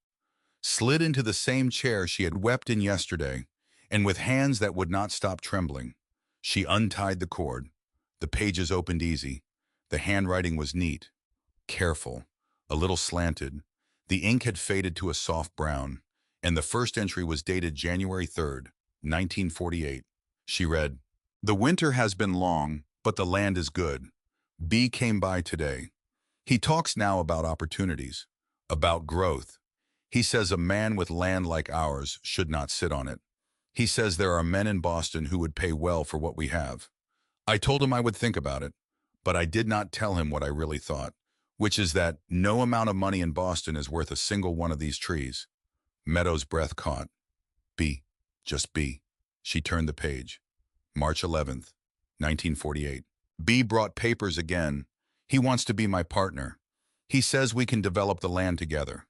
slid into the same chair she had wept in yesterday, and with hands that would not stop trembling, she untied the cord. The pages opened easy. The handwriting was neat, careful, a little slanted. The ink had faded to a soft brown, and the first entry was dated January 3rd, 1948. She read, "The winter has been long, but the land is good. B came by today. He talks now about opportunities, about growth. He says a man with land like ours should not sit on it. He says there are men in Boston who would pay well for what we have. I told him I would think about it, but I did not tell him what I really thought, which is that no amount of money in Boston is worth a single one of these trees." Meadow's breath caught. B. Just B. She turned the page. March 11th, 1948. B brought papers again. He wants to be my partner. He says we can develop the land together.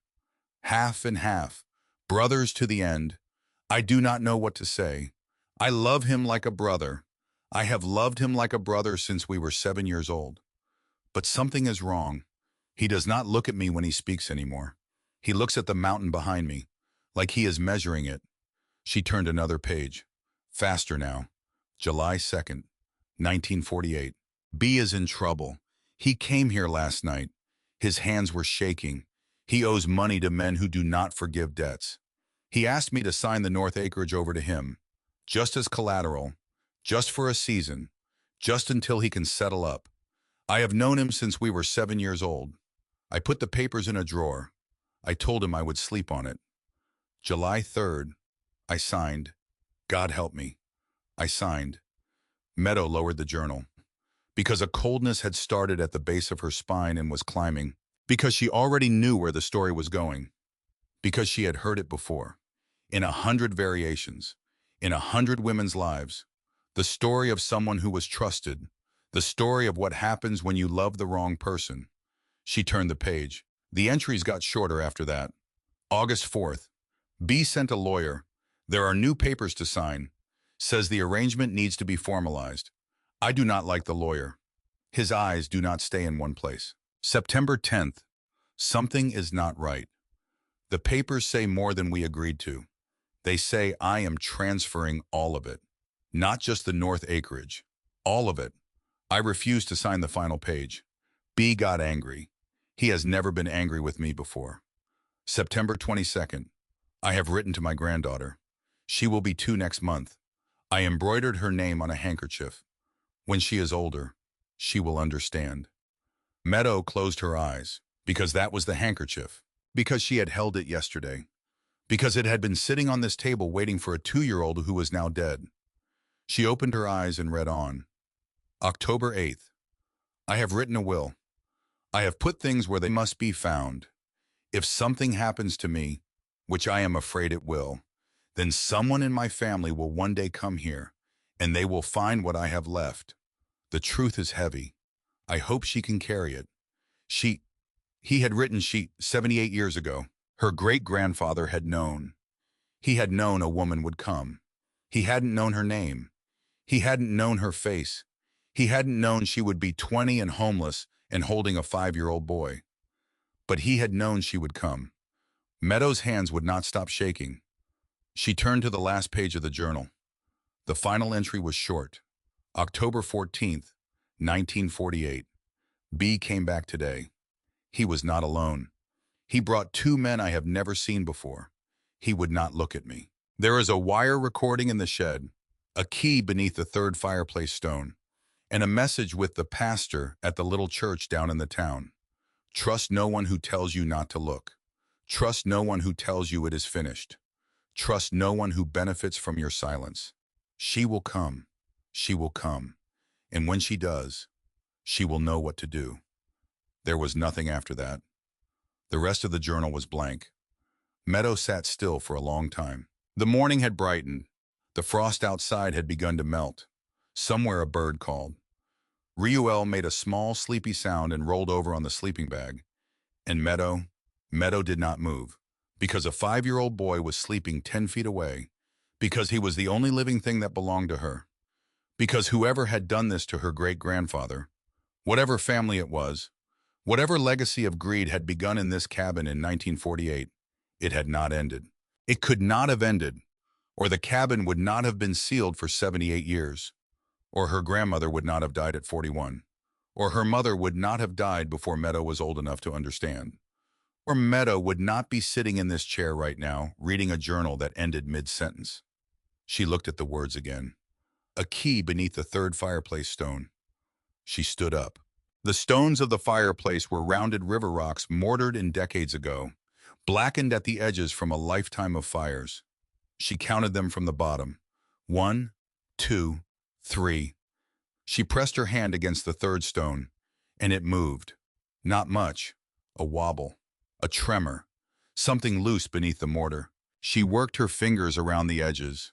Half and half. Brothers to the end. I do not know what to say. I love him like a brother. I have loved him like a brother since we were 7 years old. But something is wrong. He does not look at me when he speaks anymore. He looks at the mountain behind me, like he is measuring it. She turned another page. Faster now. July 2nd, 1948. B is in trouble. He came here last night. His hands were shaking. He owes money to men who do not forgive debts. He asked me to sign the North acreage over to him, just as collateral, just for a season, just until he can settle up. I have known him since we were 7 years old. I put the papers in a drawer. I told him I would sleep on it. July 3rd, I signed. God help me. I signed. Meadow lowered the journal. Because a coldness had started at the base of her spine and was climbing. Because she already knew where the story was going. Because she had heard it before. In 100 variations. In 100 women's lives. The story of someone who was trusted. The story of what happens when you love the wrong person. She turned the page. The entries got shorter after that. August 4th. B sent a lawyer. There are new papers to sign. Says the arrangement needs to be formalized. I do not like the lawyer. His eyes do not stay in one place. September 10th. Something is not right. The papers say more than we agreed to. They say I am transferring all of it. Not just the North acreage. All of it. I refused to sign the final page. B got angry. He has never been angry with me before. September 22nd. I have written to my granddaughter. She will be 2 next month. I embroidered her name on a handkerchief. When she is older, she will understand. Meadow closed her eyes, because that was the handkerchief, because she had held it yesterday, because it had been sitting on this table waiting for a 2-year-old who was now dead. She opened her eyes and read on. October 8th. I have written a will. I have put things where they must be found. If something happens to me, which I am afraid it will, then someone in my family will one day come here, and they will find what I have left. The truth is heavy. I hope she can carry it. He had written 78 years ago. Her great-grandfather had known. He had known a woman would come. He hadn't known her name. He hadn't known her face. He hadn't known she would be 20 and homeless and holding a 5-year-old boy. But he had known she would come. Meadow's hands would not stop shaking. She turned to the last page of the journal. The final entry was short. October 14th, 1948. B came back today. He was not alone. He brought 2 men I have never seen before. He would not look at me. There is a wire recording in the shed, a key beneath the 3rd fireplace stone, and a message with the pastor at the little church down in the town. Trust no one who tells you not to look. Trust no one who tells you it is finished. Trust no one who benefits from your silence. She will come. She will come. And when she does, she will know what to do. There was nothing after that. The rest of the journal was blank. Meadow sat still for a long time. The morning had brightened. The frost outside had begun to melt. Somewhere a bird called. Reuel made a small, sleepy sound and rolled over on the sleeping bag. And Meadow did not move, because a 5-year-old boy was sleeping 10 feet away, because he was the only living thing that belonged to her, because whoever had done this to her great-grandfather, whatever family it was, whatever legacy of greed had begun in this cabin in 1948, it had not ended. It could not have ended, or the cabin would not have been sealed for 78 years, or her grandmother would not have died at 41, or her mother would not have died before Meadow was old enough to understand, or Meadow would not be sitting in this chair right now, reading a journal that ended mid-sentence. She looked at the words again. A key beneath the 3rd fireplace stone. She stood up. The stones of the fireplace were rounded river rocks mortared in decades ago, blackened at the edges from a lifetime of fires. She counted them from the bottom. 1, 2, 3. She pressed her hand against the 3rd stone, and it moved. Not much. A wobble. A tremor. Something loose beneath the mortar. She worked her fingers around the edges.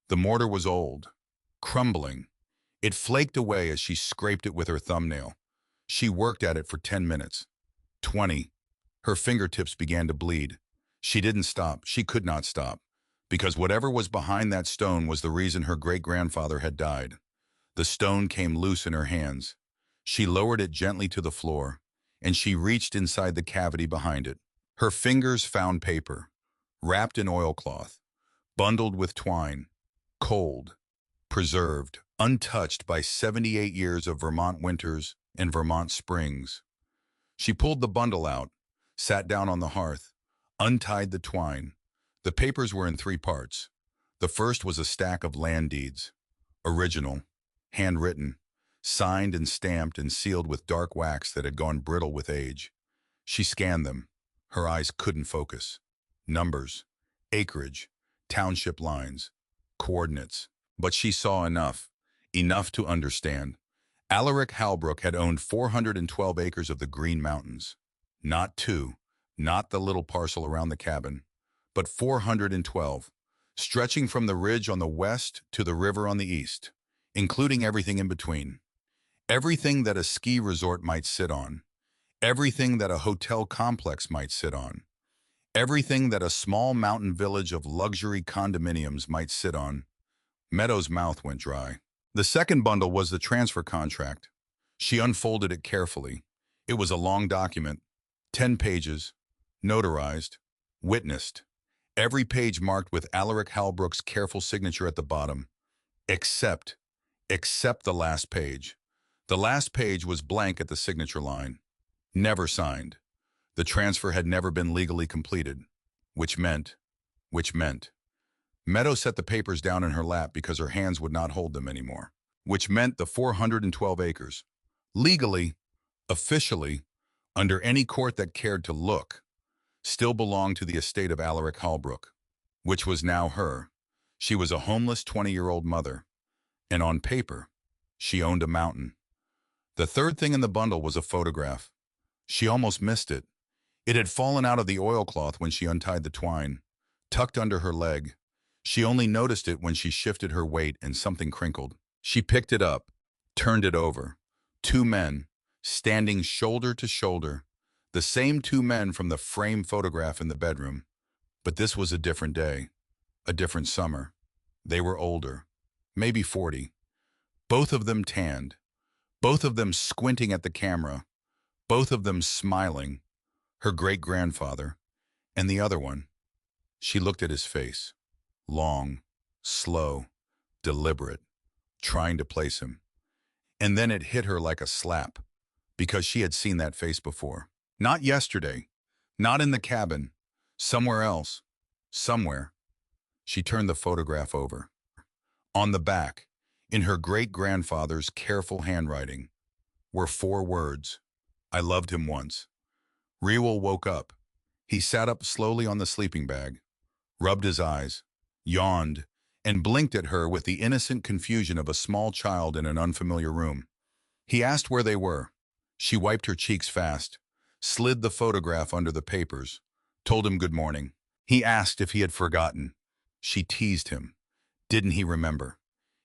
The mortar was old. Crumbling. It flaked away as she scraped it with her thumbnail. She worked at it for 10 minutes. 20. Her fingertips began to bleed. She didn't stop. She could not stop. Because whatever was behind that stone was the reason her great-grandfather had died. The stone came loose in her hands. She lowered it gently to the floor, and she reached inside the cavity behind it. Her fingers found paper, wrapped in oilcloth, bundled with twine, cold, preserved, untouched by 78 years of Vermont winters and Vermont springs. She pulled the bundle out, sat down on the hearth, untied the twine. The papers were in 3 parts. The first was a stack of land deeds, original, handwritten, signed and stamped and sealed with dark wax that had gone brittle with age. She scanned them. Her eyes couldn't focus. Numbers, acreage, township lines, coordinates. But she saw enough to understand. Alaric Halbrook had owned 412 acres of the Green Mountains. Not 2, not the little parcel around the cabin, but 412, stretching from the ridge on the west to the river on the east, including everything in between. Everything that a ski resort might sit on, everything that a hotel complex might sit on, everything that a small mountain village of luxury condominiums might sit on. Meadow's mouth went dry. The second bundle was the transfer contract. She unfolded it carefully. It was a long document, 10 pages, notarized, witnessed. Every page marked with Alaric Halbrook's careful signature at the bottom, except the last page. The last page was blank at the signature line. Never signed. The transfer had never been legally completed, which meant. Meadow set the papers down in her lap because her hands would not hold them anymore, which meant the 412 acres. Legally, officially, under any court that cared to look, still belonged to the estate of Alaric Halbrook, which was now her. She was a homeless 20-year-old mother, and on paper, she owned a mountain. The third thing in the bundle was a photograph. She almost missed it. It had fallen out of the oilcloth when she untied the twine, tucked under her leg. She only noticed it when she shifted her weight and something crinkled. She picked it up, turned it over. 2 men, standing shoulder to shoulder. The same 2 men from the frame photograph in the bedroom. But this was a different day, a different summer. They were older, maybe 40. Both of them tanned. Both of them squinting at the camera. Both of them smiling. Her great-grandfather. And the other one. She looked at his face. Long, slow, deliberate, trying to place him. And then it hit her like a slap, because she had seen that face before. Not yesterday, not in the cabin, somewhere else, somewhere. She turned the photograph over. On the back, in her great-grandfather's careful handwriting, were 4 words. I loved him once. Reuel woke up. He sat up slowly on the sleeping bag, rubbed his eyes, yawned, and blinked at her with the innocent confusion of a small child in an unfamiliar room. He asked where they were. She wiped her cheeks fast, slid the photograph under the papers, told him good morning. He asked if he had forgotten. She teased him. Didn't he remember?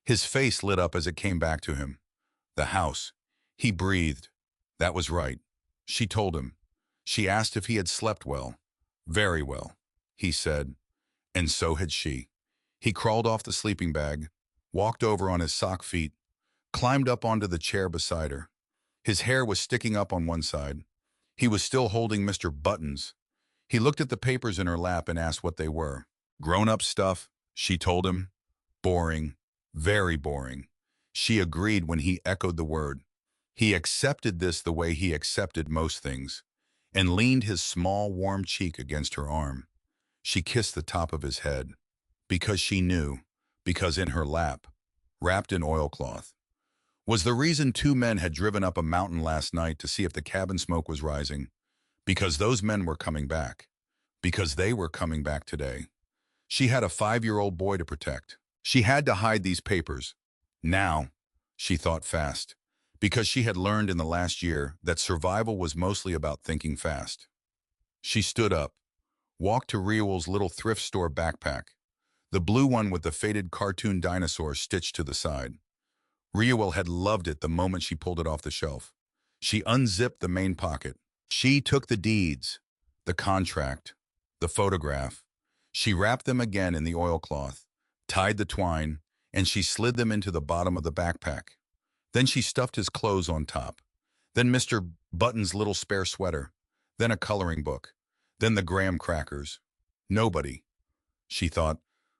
His face lit up as it came back to him. The house. He breathed. That was right. She told him. She asked if he had slept well. Very well, he said. And so had she. He crawled off the sleeping bag, walked over on his sock feet, climbed up onto the chair beside her. His hair was sticking up on one side. He was still holding Mr. Buttons. He looked at the papers in her lap and asked what they were. Grown-up stuff, she told him. Boring, very boring. She agreed when he echoed the word. He accepted this the way he accepted most things, and leaned his small, warm cheek against her arm. She kissed the top of his head, because she knew, because in her lap, wrapped in oilcloth, was the reason 2 men had driven up a mountain last night to see if the cabin smoke was rising, because those men were coming back, because they were coming back today. She had a 5-year-old boy to protect. She had to hide these papers. Now, she thought fast, because she had learned in the last year that survival was mostly about thinking fast. She stood up, walked to Reuel's little thrift store backpack, the blue one with the faded cartoon dinosaur stitched to the side. Riewell had loved it the moment she pulled it off the shelf. She unzipped the main pocket. She took the deeds, the contract, the photograph. She wrapped them again in the oilcloth, tied the twine, and she slid them into the bottom of the backpack. Then she stuffed his clothes on top. Then Mr. Button's little spare sweater. Then a coloring book. Then the graham crackers. Nobody, she thought,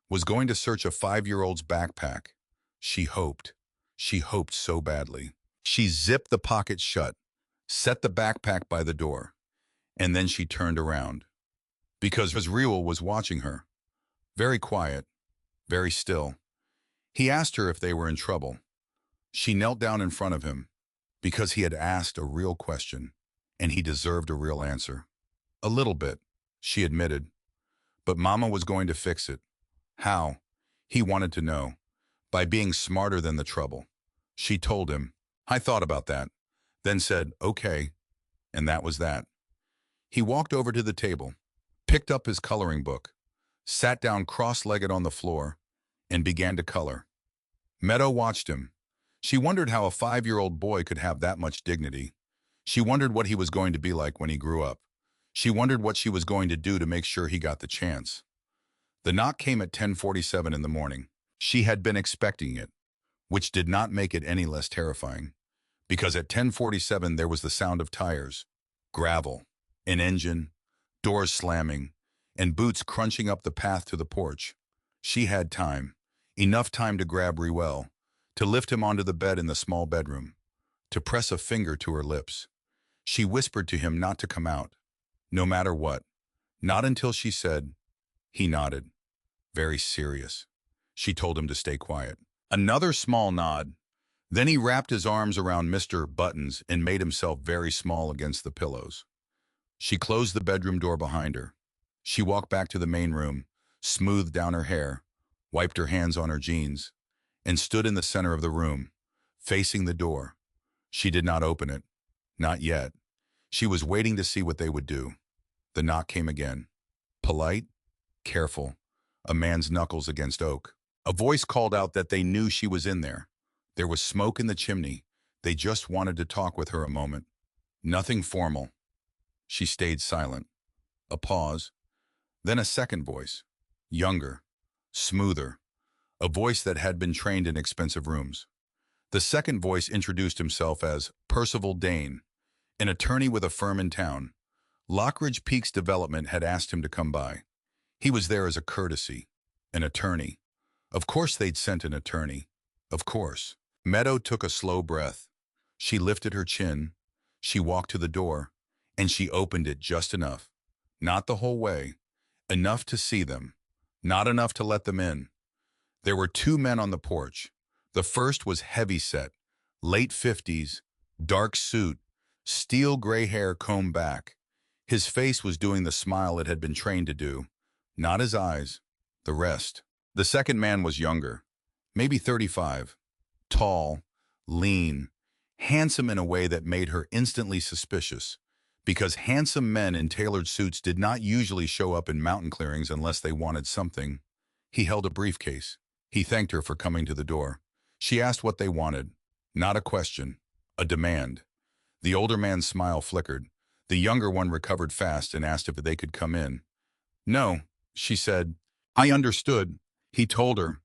was going to search a 5-year-old's backpack. She hoped. She hoped so badly. She zipped the pocket shut, set the backpack by the door, and then she turned around. Because Riewell was watching her. Very quiet, very still. He asked her if they were in trouble. She knelt down in front of him, because he had asked a real question, and he deserved a real answer. A little bit, she admitted. But Mama was going to fix it. How? He wanted to know. By being smarter than the trouble. She told him. I thought about that, then said, okay, and that was that. He walked over to the table, picked up his coloring book, sat down cross-legged on the floor, and began to color. Meadow watched him. She wondered how a 5-year-old boy could have that much dignity. She wondered what he was going to be like when he grew up. She wondered what she was going to do to make sure he got the chance. The knock came at 10:47 in the morning. She had been expecting it, which did not make it any less terrifying, because at 10:47 there was the sound of tires, gravel, an engine, doors slamming, and boots crunching up the path to the porch. She had time, enough time to grab Riewell, to lift him onto the bed in the small bedroom, to press a finger to her lips. She whispered to him not to come out, no matter what, not until she said. He nodded, very serious. She told him to stay quiet. Another small nod. Then he wrapped his arms around Mr. Button's and made himself very small against the pillows. She closed the bedroom door behind her. She walked back to the main room, smoothed down her hair, wiped her hands on her jeans, and stood in the center of the room, facing the door. She did not open it. Not yet. She was waiting to see what they would do. The knock came again. Polite, careful, a man's knuckles against oak. A voice called out that they knew she was in there. There was smoke in the chimney. They just wanted to talk with her a moment. Nothing formal. She stayed silent. A pause. Then a second voice. Younger. Smoother. A voice that had been trained in expensive rooms. The second voice introduced himself as Percival Dane, an attorney with a firm in town. Lockridge Peaks Development had asked him to come by. He was there as a courtesy. An attorney. Of course they'd sent an attorney. Of course. Meadow took a slow breath. She lifted her chin. She walked to the door, and she opened it just enough. Not the whole way. Enough to see them. Not enough to let them in. There were 2 men on the porch. The first was heavy-set, late 50s, dark suit, steel gray hair combed back. His face was doing the smile it had been trained to do. Not his eyes. The rest. The second man was younger, maybe 35, tall, lean, handsome in a way that made her instantly suspicious, because handsome men in tailored suits did not usually show up in mountain clearings unless they wanted something. He held a briefcase. He thanked her for coming to the door. She asked what they wanted. Not a question, a demand. The older man's smile flickered. The younger one recovered fast and asked if they could come in. No, she said. I understood. He told her.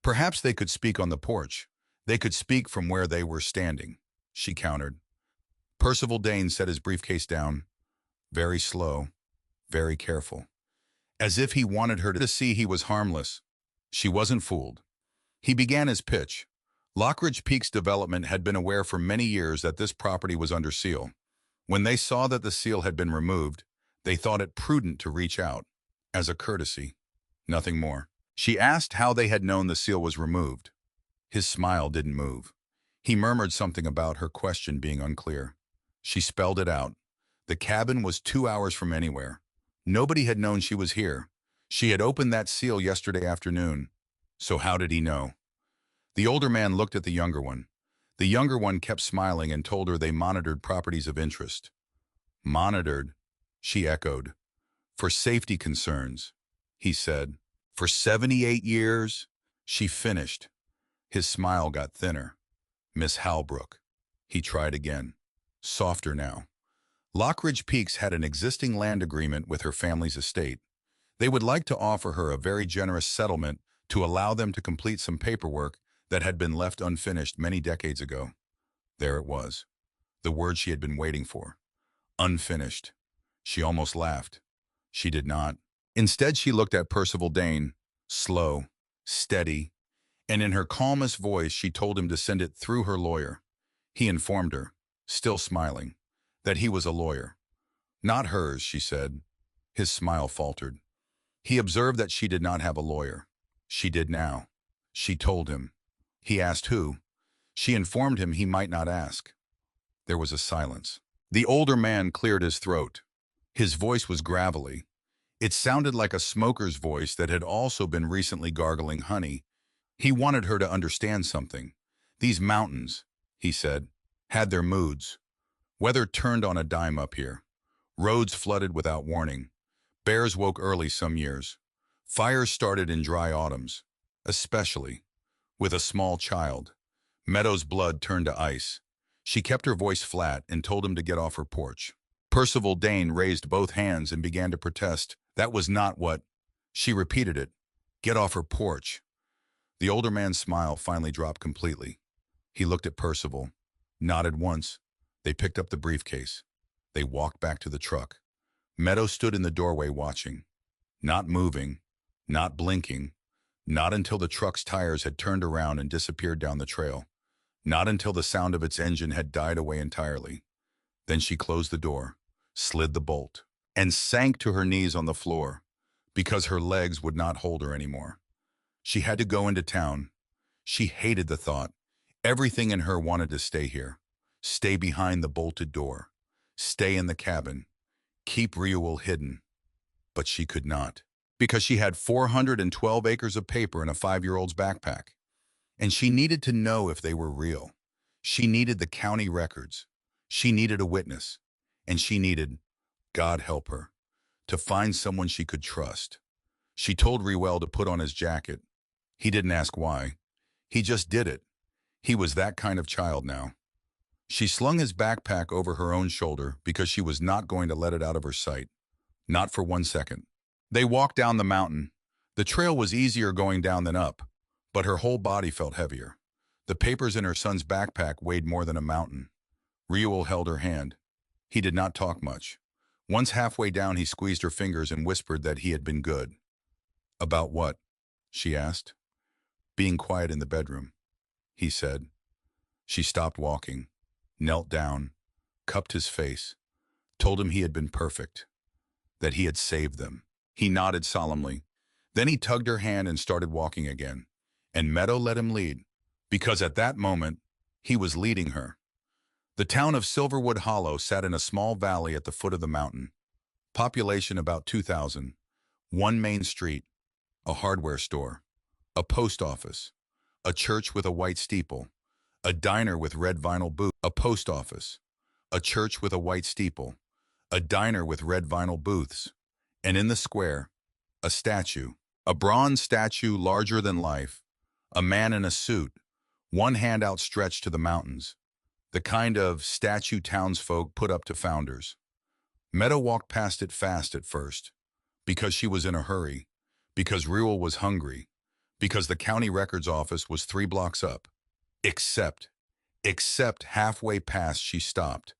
Perhaps they could speak on the porch. They could speak from where they were standing, she countered. Percival Dane set his briefcase down, very slow, very careful, as if he wanted her to see he was harmless. She wasn't fooled. He began his pitch. Lockridge Peaks Development had been aware for many years that this property was under seal. When they saw that the seal had been removed, they thought it prudent to reach out, as a courtesy. Nothing more. She asked how they had known the seal was removed. His smile didn't move. He murmured something about her question being unclear. She spelled it out. The cabin was 2 hours from anywhere. Nobody had known she was here. She had opened that seal yesterday afternoon. So how did he know? The older man looked at the younger one. The younger one kept smiling and told her they monitored properties of interest. Monitored, she echoed. For safety concerns, he said. For 78 years, she finished. His smile got thinner. Miss Halbrook. He tried again. Softer now. Lockridge Peaks had an existing land agreement with her family's estate. They would like to offer her a very generous settlement to allow them to complete some paperwork that had been left unfinished many decades ago. There it was, the word she had been waiting for. Unfinished. She almost laughed. She did not. Instead, she looked at Percival Dane, slow, steady, and in her calmest voice she told him to send it through her lawyer. He informed her, still smiling, that he was a lawyer. Not hers, she said. His smile faltered. He observed that she did not have a lawyer. She did now. She told him. He asked who. She informed him he might not ask. There was a silence. The older man cleared his throat. His voice was gravelly. It sounded like a smoker's voice that had also been recently gargling honey. He wanted her to understand something. These mountains, he said, had their moods. Weather turned on a dime up here. Roads flooded without warning. Bears woke early some years. Fires started in dry autumns, especially with a small child. Meadow's blood turned to ice. She kept her voice flat and told him to get off her porch. Percival Dane raised both hands and began to protest. That was not what. She repeated it. Get off her porch. The older man's smile finally dropped completely. He looked at Percival, nodded once. They picked up the briefcase. They walked back to the truck. Meadow stood in the doorway watching, not moving, not blinking, not until the truck's tires had turned around and disappeared down the trail, not until the sound of its engine had died away entirely. Then she closed the door, slid the bolt, and sank to her knees on the floor because her legs would not hold her anymore. She had to go into town. She hated the thought. Everything in her wanted to stay here, stay behind the bolted door, stay in the cabin, keep Reuel hidden. But she could not, because she had 412 acres of paper in a 5-year-old's backpack. And she needed to know if they were real. She needed the county records. She needed a witness. And she needed, God help her, to find someone she could trust. She told Reuel to put on his jacket. He didn't ask why. He just did it. He was that kind of child now. She slung his backpack over her own shoulder because she was not going to let it out of her sight. Not for 1 second. They walked down the mountain. The trail was easier going down than up, but her whole body felt heavier. The papers in her son's backpack weighed more than a mountain. Reuel held her hand. He did not talk much. Once halfway down, he squeezed her fingers and whispered that he had been good. About what? She asked. Being quiet in the bedroom, he said. She stopped walking, knelt down, cupped his face, told him he had been perfect, that he had saved them. He nodded solemnly. Then he tugged her hand and started walking again. And Meadow let him lead, because at that moment, he was leading her. The town of Silverwood Hollow sat in a small valley at the foot of the mountain. Population about 2,000. One main street, a hardware store, a post office, a church with a white steeple, a diner with red vinyl booths, a post office, a church with a white steeple, a diner with red vinyl booths, and in the square, a statue, a bronze statue larger than life, a man in a suit, one hand outstretched to the mountains, the kind of statue townsfolk put up to founders. Meadow walked past it fast at first, because she was in a hurry, because Reuel was hungry, because the county records office was 3 blocks up. Except halfway past she stopped,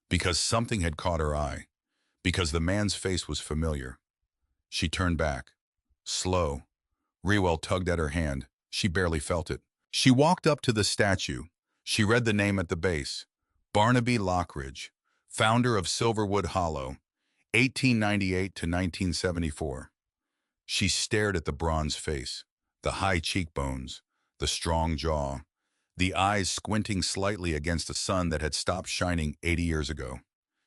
because something had caught her eye, because the man's face was familiar. She turned back. Slow. Reuel tugged at her hand. She barely felt it. She walked up to the statue. She read the name at the base. Barnaby Lockridge, founder of Silverwood Hollow, 1898 to 1974. She stared at the bronze face, the high cheekbones, the strong jaw, the eyes squinting slightly against a sun that had stopped shining 80 years ago.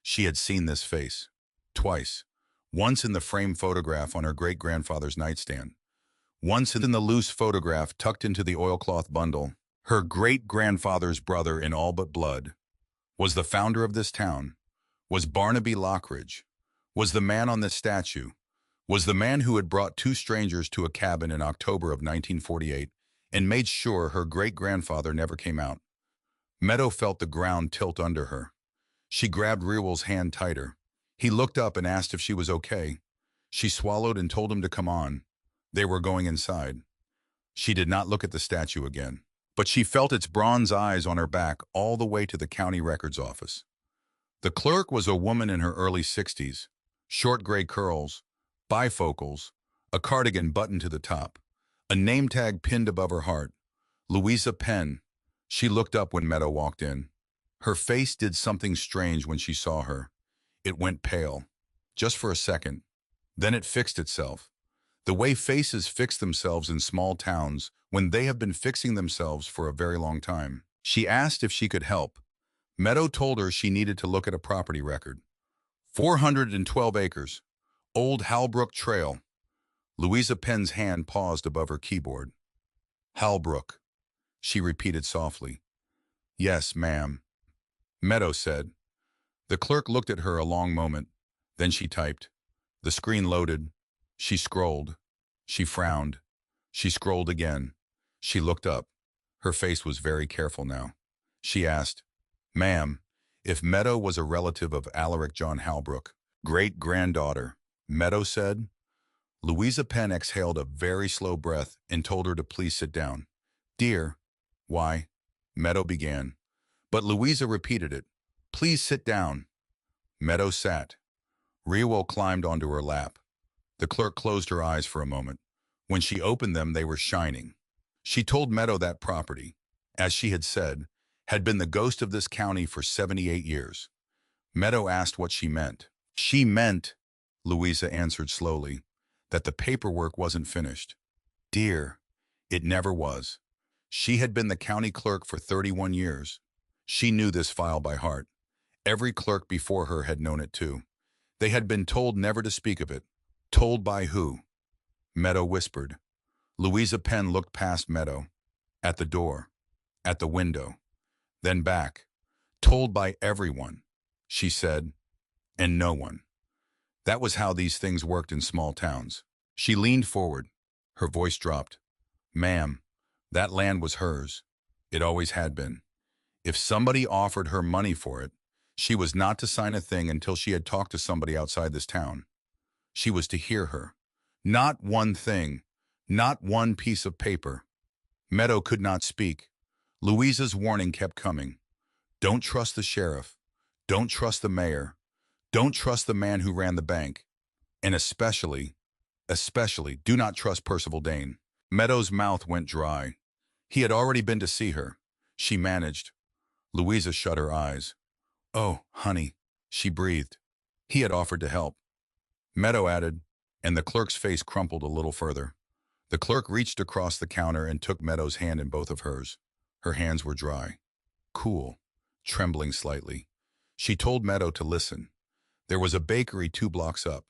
She had seen this face. Twice. Once in the framed photograph on her great-grandfather's nightstand. Once in the loose photograph tucked into the oilcloth bundle. Her great-grandfather's brother in all but blood. Was the founder of this town. Was Barnaby Lockridge. Was the man on this statue. Was the man who had brought 2 strangers to a cabin in October of 1948 and made sure her great-grandfather never came out. Meadow felt the ground tilt under her. She grabbed Rewell's hand tighter. He looked up and asked if she was okay. She swallowed and told him to come on. They were going inside. She did not look at the statue again, but she felt its bronze eyes on her back all the way to the county records office. The clerk was a woman in her early 60s, short gray curls, bifocals, a cardigan buttoned to the top, a name tag pinned above her heart. Louisa Penn. She looked up when Meadow walked in. Her face did something strange when she saw her. It went pale, just for a second. Then it fixed itself. The way faces fix themselves in small towns when they have been fixing themselves for a very long time. She asked if she could help. Meadow told her she needed to look at a property record. 412 acres. Old Halbrook Trail. Louisa Penn's hand paused above her keyboard. Halbrook, she repeated softly. Yes, ma'am, Meadow said. The clerk looked at her a long moment. Then she typed. The screen loaded. She scrolled. She frowned. She scrolled again. She looked up. Her face was very careful now. She asked, Ma'am, if Meadow was a relative of Alaric John Halbrook, great-granddaughter, Meadow said. Louisa Penn exhaled a very slow breath and told her to please sit down. Dear, why? Meadow began. But Louisa repeated it. Please sit down. Meadow sat. Rewell climbed onto her lap. The clerk closed her eyes for a moment. When she opened them, they were shining. She told Meadow that property, as she had said, had been the ghost of this county for 78 years. Meadow asked what she meant. She meant, Louisa answered slowly, that the paperwork wasn't finished. Dear, it never was. She had been the county clerk for 31 years. She knew this file by heart. Every clerk before her had known it too. They had been told never to speak of it. Told by who? Meadow whispered. Louisa Penn looked past Meadow, at the door, at the window, then back. Told by everyone, she said, and no one. That was how these things worked in small towns. She leaned forward. Her voice dropped. Ma'am, that land was hers. It always had been. If somebody offered her money for it, she was not to sign a thing until she had talked to somebody outside this town. She was to hear her. Not one thing, not one piece of paper. Meadow could not speak. Louisa's warning kept coming. Don't trust the sheriff. Don't trust the mayor. Don't trust the man who ran the bank. And especially, do not trust Percival Dane. Meadow's mouth went dry. He had already been to see her. She managed. Louisa shut her eyes. Oh, honey, she breathed. He had offered to help. Meadow added, and the clerk's face crumpled a little further. The clerk reached across the counter and took Meadow's hand in both of hers. Her hands were dry, cool, trembling slightly. She told Meadow to listen. There was a bakery 2 blocks up,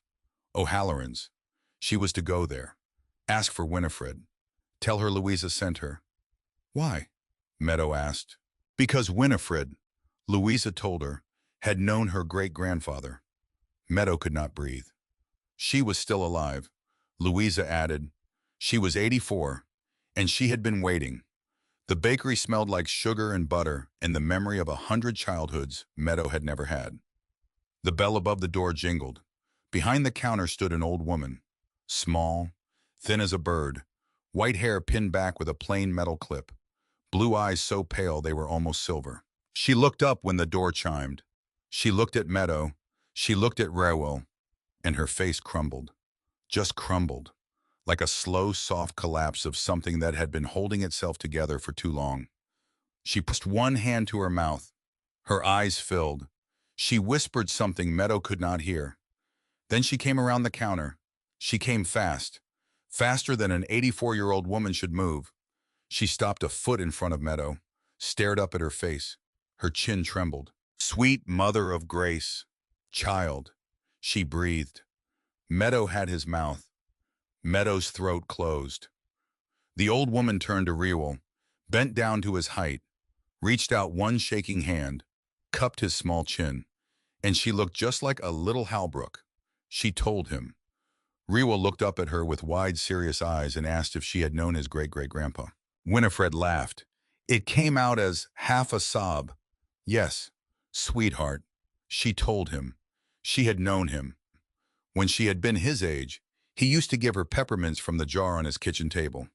O'Halloran's. She was to go there. Ask for Winifred. Tell her Louisa sent her. Why? Meadow asked. Because Winifred, Louisa told her, had known her great-grandfather. Meadow could not breathe. She was still alive. Louisa added. She was 84, and she had been waiting. The bakery smelled like sugar and butter and the memory of 100 childhoods Meadow had never had. The bell above the door jingled. Behind the counter stood an old woman, small, thin as a bird, white hair pinned back with a plain metal clip, blue eyes so pale they were almost silver. She looked up when the door chimed. She looked at Meadow. She looked at Rewell, and her face crumbled. Just crumbled, like a slow, soft collapse of something that had been holding itself together for too long. She pressed one hand to her mouth. Her eyes filled. She whispered something Meadow could not hear. Then she came around the counter. She came fast, faster than an 84-year-old woman should move. She stopped a foot in front of Meadow, stared up at her face. Her chin trembled. Sweet mother of grace. Child. She breathed. Meadow had his mouth. Meadow's throat closed. The old woman turned to Rewell, bent down to his height, reached out one shaking hand, cupped his small chin, and she looked just like a little Halbrook. She told him. Rewell looked up at her with wide, serious eyes and asked if she had known his great-great-grandpa. Winifred laughed. It came out as half a sob. Yes, sweetheart, she told him. She had known him. When she had been his age, he used to give her peppermints from the jar on his kitchen table.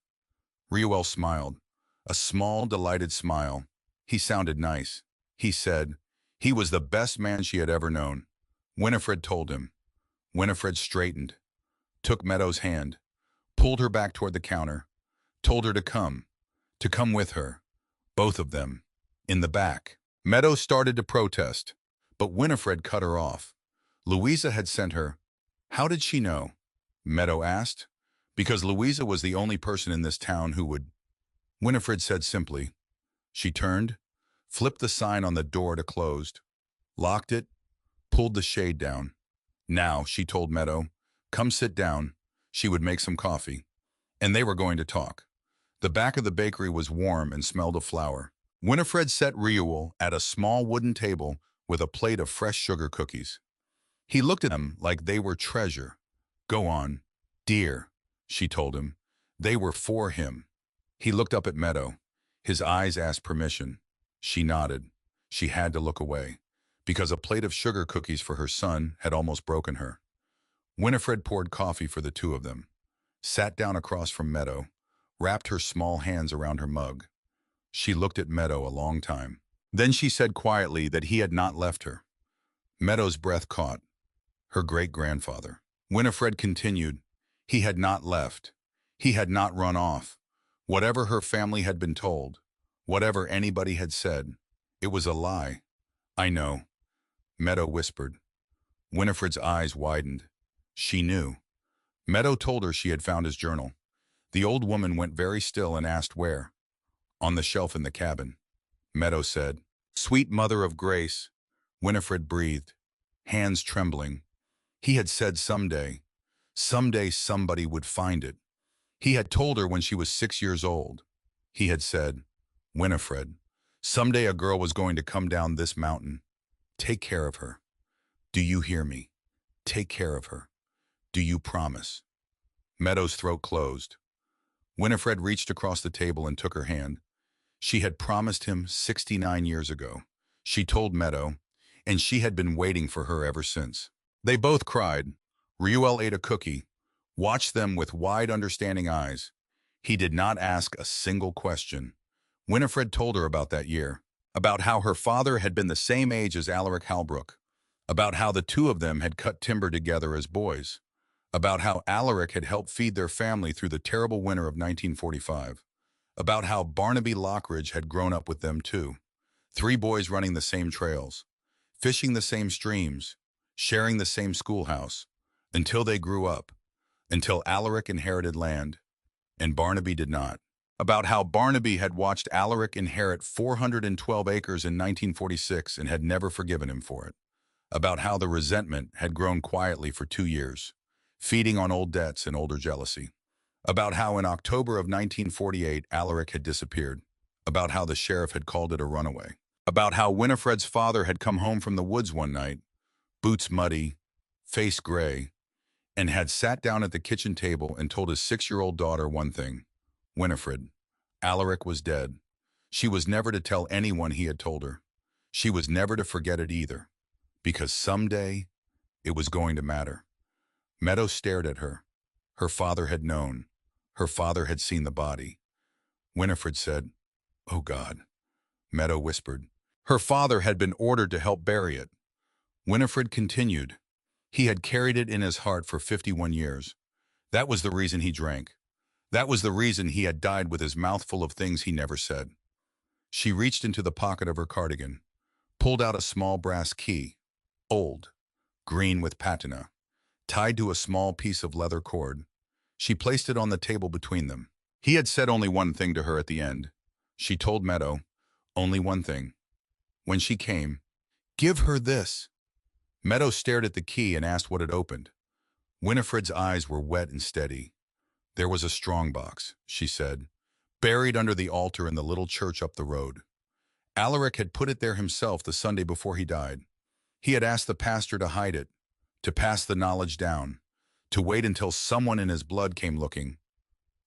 Reuel smiled, a small, delighted smile. He sounded nice. He said, he was the best man she had ever known. Winifred told him. Winifred straightened, took Meadow's hand, pulled her back toward the counter, told her to come with her, both of them, in the back. Meadow started to protest, but Winifred cut her off. Louisa had sent her. How did she know? Meadow asked. Because Louisa was the only person in this town who would. Winifred said simply. She turned, flipped the sign on the door to closed, locked it, pulled the shade down. Now, she told Meadow, come sit down. She would make some coffee. And they were going to talk. The back of the bakery was warm and smelled of flour. Winifred set Reuel at a small wooden table with a plate of fresh sugar cookies. He looked at them like they were treasure. Go on, dear, she told him. They were for him. He looked up at Meadow. His eyes asked permission. She nodded. She had to look away, because a plate of sugar cookies for her son had almost broken her. Winifred poured coffee for the two of them, sat down across from Meadow, wrapped her small hands around her mug. She looked at Meadow a long time. Then she said quietly that he had not left her. Meadow's breath caught. Her great-grandfather. Winifred continued. He had not left. He had not run off. Whatever her family had been told, whatever anybody had said, it was a lie. I know, Meadow whispered. Winifred's eyes widened. She knew. Meadow told her she had found his journal. The old woman went very still and asked where. On the shelf in the cabin. Meadow said, Sweet Mother of Grace. Winifred breathed, hands trembling. He had said someday somebody would find it. He had told her when she was 6 years old. He had said, Winifred, someday a girl was going to come down this mountain. Take care of her. Do you hear me? Take care of her. Do you promise? Meadow's throat closed. Winifred reached across the table and took her hand. She had promised him 69 years ago. She told Meadow, and she had been waiting for her ever since. They both cried. Reuel ate a cookie, watched them with wide, understanding eyes. He did not ask a single question. Winifred told her about that year, about how her father had been the same age as Alaric Halbrook, about how the two of them had cut timber together as boys, about how Alaric had helped feed their family through the terrible winter of 1945, about how Barnaby Lockridge had grown up with them too, 3 boys running the same trails, fishing the same streams, sharing the same schoolhouse, until they grew up, until Alaric inherited land, and Barnaby did not. About how Barnaby had watched Alaric inherit 412 acres in 1946 and had never forgiven him for it. About how the resentment had grown quietly for 2 years, feeding on old debts and older jealousy. About how in October of 1948 Alaric had disappeared. About how the sheriff had called it a runaway. About how Winifred's father had come home from the woods one night, boots muddy, face gray, and had sat down at the kitchen table and told his 6-year-old daughter one thing. Winifred, Alaric was dead. She was never to tell anyone he had told her. She was never to forget it either, because someday it was going to matter. Meadow stared at her. Her father had known. Her father had seen the body. Winifred said, Oh God. Meadow whispered. Her father had been ordered to help bury it. Winifred continued. He had carried it in his heart for 51 years. That was the reason he drank. That was the reason he had died with his mouth full of things he never said. She reached into the pocket of her cardigan, pulled out a small brass key, old, green with patina, tied to a small piece of leather cord. She placed it on the table between them. He had said only one thing to her at the end. She told Meadow, only one thing. When she came, give her this. Meadow stared at the key and asked what it opened. Winifred's eyes were wet and steady. There was a strongbox, she said, buried under the altar in the little church up the road. Alaric had put it there himself the Sunday before he died. He had asked the pastor to hide it, to pass the knowledge down, to wait until someone in his blood came looking.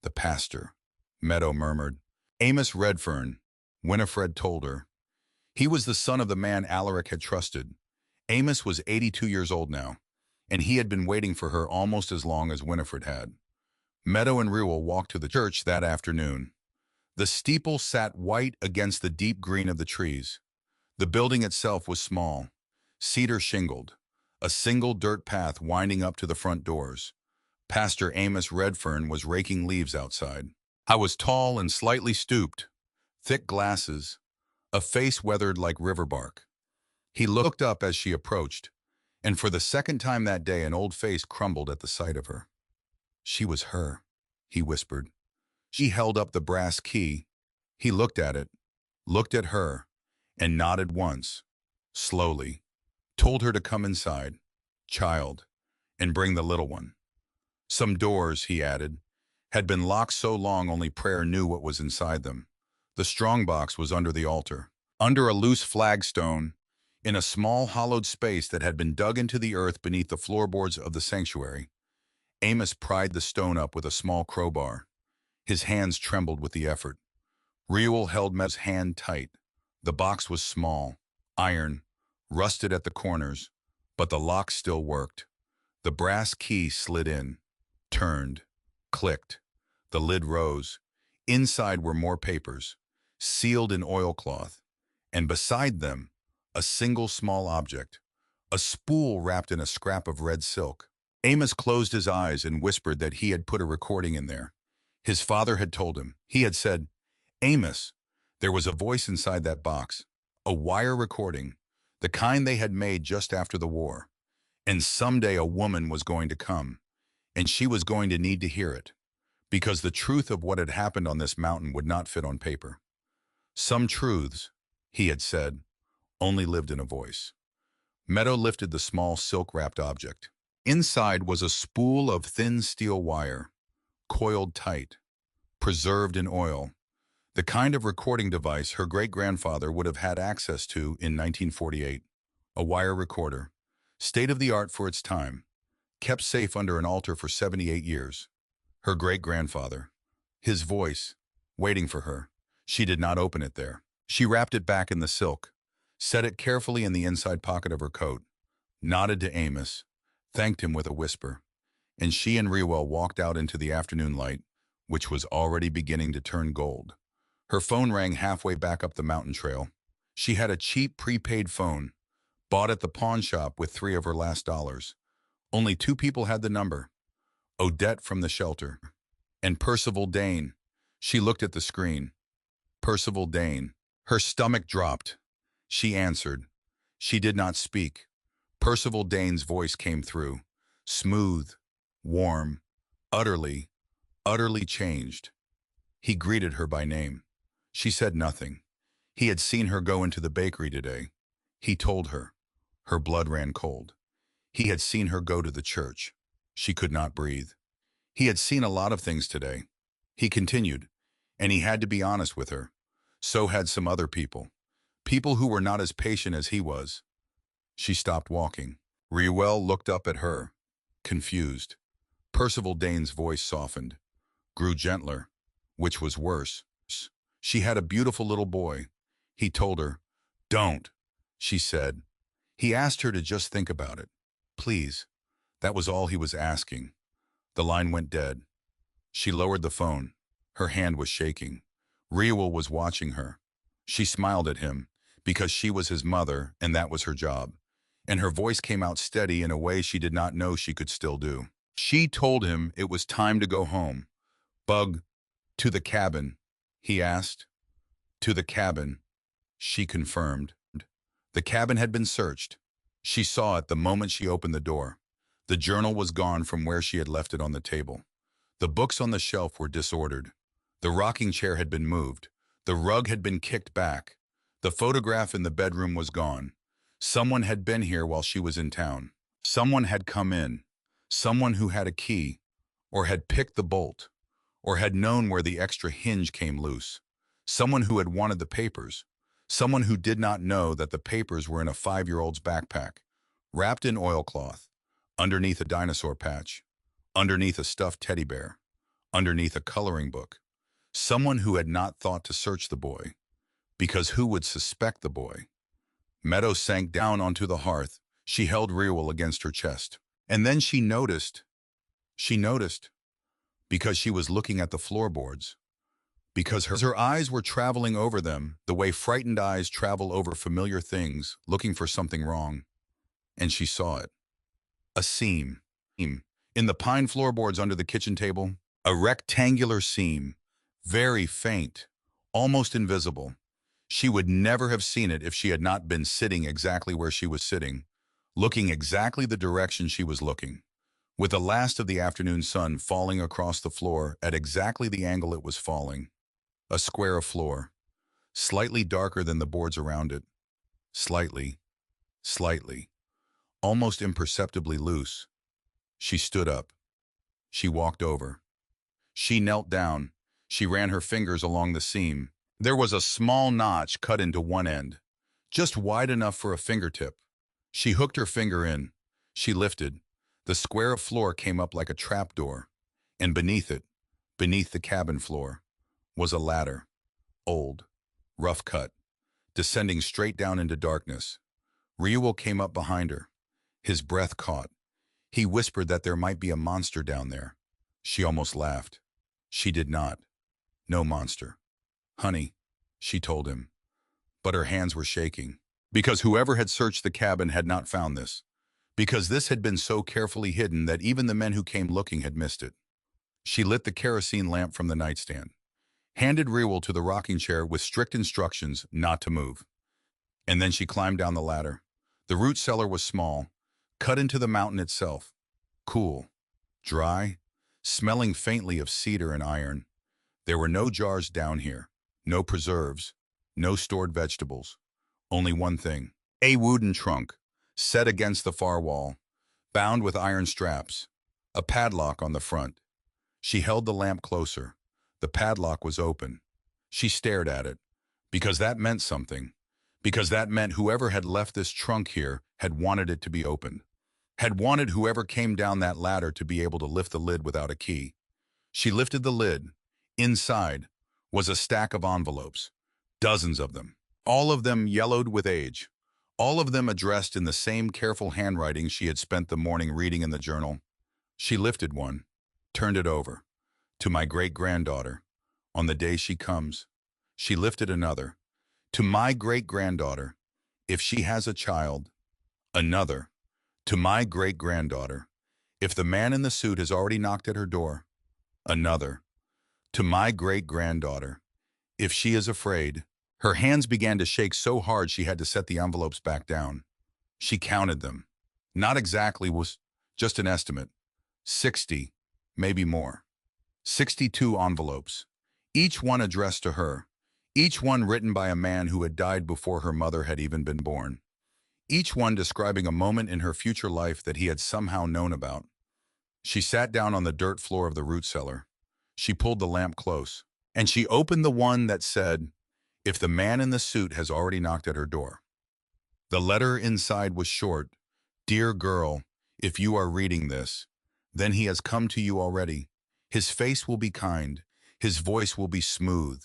The pastor, Meadow murmured. Amos Redfern, Winifred told her. He was the son of the man Alaric had trusted. Amos was 82 years old now, and he had been waiting for her almost as long as Winifred had. Meadow and Reuel walked to the church that afternoon. The steeple sat white against the deep green of the trees. The building itself was small, cedar shingled, a single dirt path winding up to the front doors. Pastor Amos Redfern was raking leaves outside. I was tall and slightly stooped, thick glasses, a face weathered like river bark. He looked up as she approached, and for the second time that day an old face crumbled at the sight of her. She was her, he whispered. She held up the brass key. He looked at it, looked at her, and nodded once, slowly, told her to come inside, child, and bring the little one. Some doors, he added, had been locked so long only prayer knew what was inside them. The strongbox was under the altar, under a loose flagstone, in a small hollowed space that had been dug into the earth beneath the floorboards of the sanctuary. Amos pried the stone up with a small crowbar. His hands trembled with the effort. Reuel held Meadow's hand tight. The box was small, iron, rusted at the corners, but the lock still worked. The brass key slid in, turned, clicked. The lid rose. Inside were more papers, sealed in oilcloth, and beside them, a single small object, a spool wrapped in a scrap of red silk. Amos closed his eyes and whispered that he had put a recording in there. His father had told him. He had said, "Amos." There was a voice inside that box, a wire recording, the kind they had made just after the war. And someday a woman was going to come, and she was going to need to hear it, because the truth of what had happened on this mountain would not fit on paper. Some truths, he had said, only lived in a voice. Meadow lifted the small silk-wrapped object. Inside was a spool of thin steel wire, coiled tight, preserved in oil, the kind of recording device her great-grandfather would have had access to in 1948. A wire recorder, state-of-the-art for its time, kept safe under an altar for 78 years. Her great-grandfather, his voice, waiting for her. She did not open it there. She wrapped it back in the silk, set it carefully in the inside pocket of her coat, nodded to Amos, thanked him with a whisper, and she and Reuel walked out into the afternoon light, which was already beginning to turn gold. Her phone rang halfway back up the mountain trail. She had a cheap prepaid phone, bought at the pawn shop with 3 of her last dollars. Only 2 people had the number, Odette from the shelter, and Percival Dane. She looked at the screen. Percival Dane. Her stomach dropped. She answered. She did not speak. Percival Dane's voice came through, smooth, warm, utterly changed. He greeted her by name. She said nothing. He had seen her go into the bakery today. He told her. Her blood ran cold. He had seen her go to the church. She could not breathe. He had seen a lot of things today. He continued, and he had to be honest with her. So had some other people. People who were not as patient as he was. She stopped walking. Reuel looked up at her, confused. Percival Dane's voice softened, grew gentler, which was worse. She had a beautiful little boy. He told her. Don't, she said. He asked her to just think about it. Please. That was all he was asking. The line went dead. She lowered the phone. Her hand was shaking. Reuel was watching her. She smiled at him, because she was his mother, and that was her job. And her voice came out steady in a way she did not know she could still do. She told him it was time to go home. Bug, to the cabin, he asked. To the cabin, she confirmed. The cabin had been searched. She saw it the moment she opened the door. The journal was gone from where she had left it on the table. The books on the shelf were disordered. The rocking chair had been moved. The rug had been kicked back. The photograph in the bedroom was gone. Someone had been here while she was in town. Someone had come in. Someone who had a key, or had picked the bolt, or had known where the extra hinge came loose. Someone who had wanted the papers. Someone who did not know that the papers were in a 5-year-old's backpack, wrapped in oilcloth, underneath a dinosaur patch, underneath a stuffed teddy bear, underneath a coloring book. Someone who had not thought to search the boy, because who would suspect the boy? Meadow sank down onto the hearth. She held Reuel against her chest. And then she noticed, because she was looking at the floorboards, because her eyes were traveling over them the way frightened eyes travel over familiar things, looking for something wrong. And she saw it. A seam. In the pine floorboards under the kitchen table, a rectangular seam, very faint, almost invisible. She would never have seen it if she had not been sitting exactly where she was sitting, looking exactly the direction she was looking, with the last of the afternoon sun falling across the floor at exactly the angle it was falling. A square of floor, slightly darker than the boards around it, slightly, almost imperceptibly loose. She stood up. She walked over. She knelt down. She ran her fingers along the seam. There was a small notch cut into one end, just wide enough for a fingertip. She hooked her finger in. She lifted. The square of floor came up like a trapdoor, and beneath it, beneath the cabin floor, was a ladder, old, rough cut, descending straight down into darkness. Reuel came up behind her. His breath caught. He whispered that there might be a monster down there. She almost laughed. She did not. No monster. Honey, she told him. But her hands were shaking. Because whoever had searched the cabin had not found this. Because this had been so carefully hidden that even the men who came looking had missed it. She lit the kerosene lamp from the nightstand, handed Reuel to the rocking chair with strict instructions not to move. And then she climbed down the ladder. The root cellar was small, cut into the mountain itself. Cool, dry, smelling faintly of cedar and iron. There were no jars down here, no preserves, no stored vegetables. Only one thing, a wooden trunk, set against the far wall, bound with iron straps, a padlock on the front. She held the lamp closer. The padlock was open. She stared at it, because that meant something, because that meant whoever had left this trunk here had wanted it to be opened, had wanted whoever came down that ladder to be able to lift the lid without a key. She lifted the lid. Inside was a stack of envelopes, dozens of them, all of them yellowed with age, all of them addressed in the same careful handwriting she had spent the morning reading in the journal. She lifted one, turned it over. To my great-granddaughter, on the day she comes. She lifted another. To my great-granddaughter, if she has a child. Another. To my great-granddaughter, if the man in the suit has already knocked at her door. Another. To my great-granddaughter, if she is afraid. Her hands began to shake so hard she had to set the envelopes back down. She counted them. Not exactly, was just an estimate. 60, maybe more. 62 envelopes, each one addressed to her, each one written by a man who had died before her mother had even been born, each one describing a moment in her future life that he had somehow known about. She sat down on the dirt floor of the root cellar. She pulled the lamp close, and she opened the one that said, if the man in the suit has already knocked at her door. The letter inside was short. Dear girl, if you are reading this, then he has come to you already. His face will be kind. His voice will be smooth.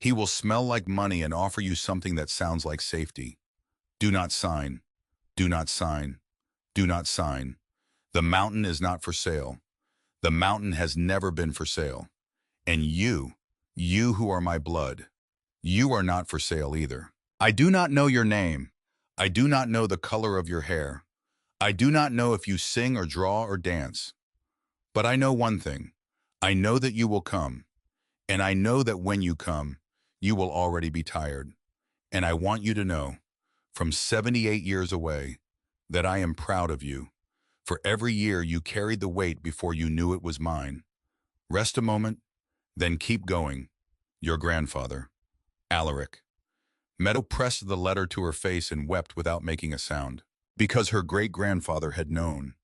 He will smell like money and offer you something that sounds like safety. Do not sign. Do not sign. Do not sign. The mountain is not for sale. The mountain has never been for sale. And you who are my blood, you are not for sale either. I do not know your name. I do not know the color of your hair. I do not know if you sing or draw or dance. But I know one thing. I know that you will come. And I know that when you come, you will already be tired. And I want you to know, from 78 years away, that I am proud of you. For every year you carried the weight before you knew it was mine. Rest a moment, then keep going. Your grandfather, Alaric. Meadow pressed the letter to her face and wept without making a sound, because her great-grandfather had known,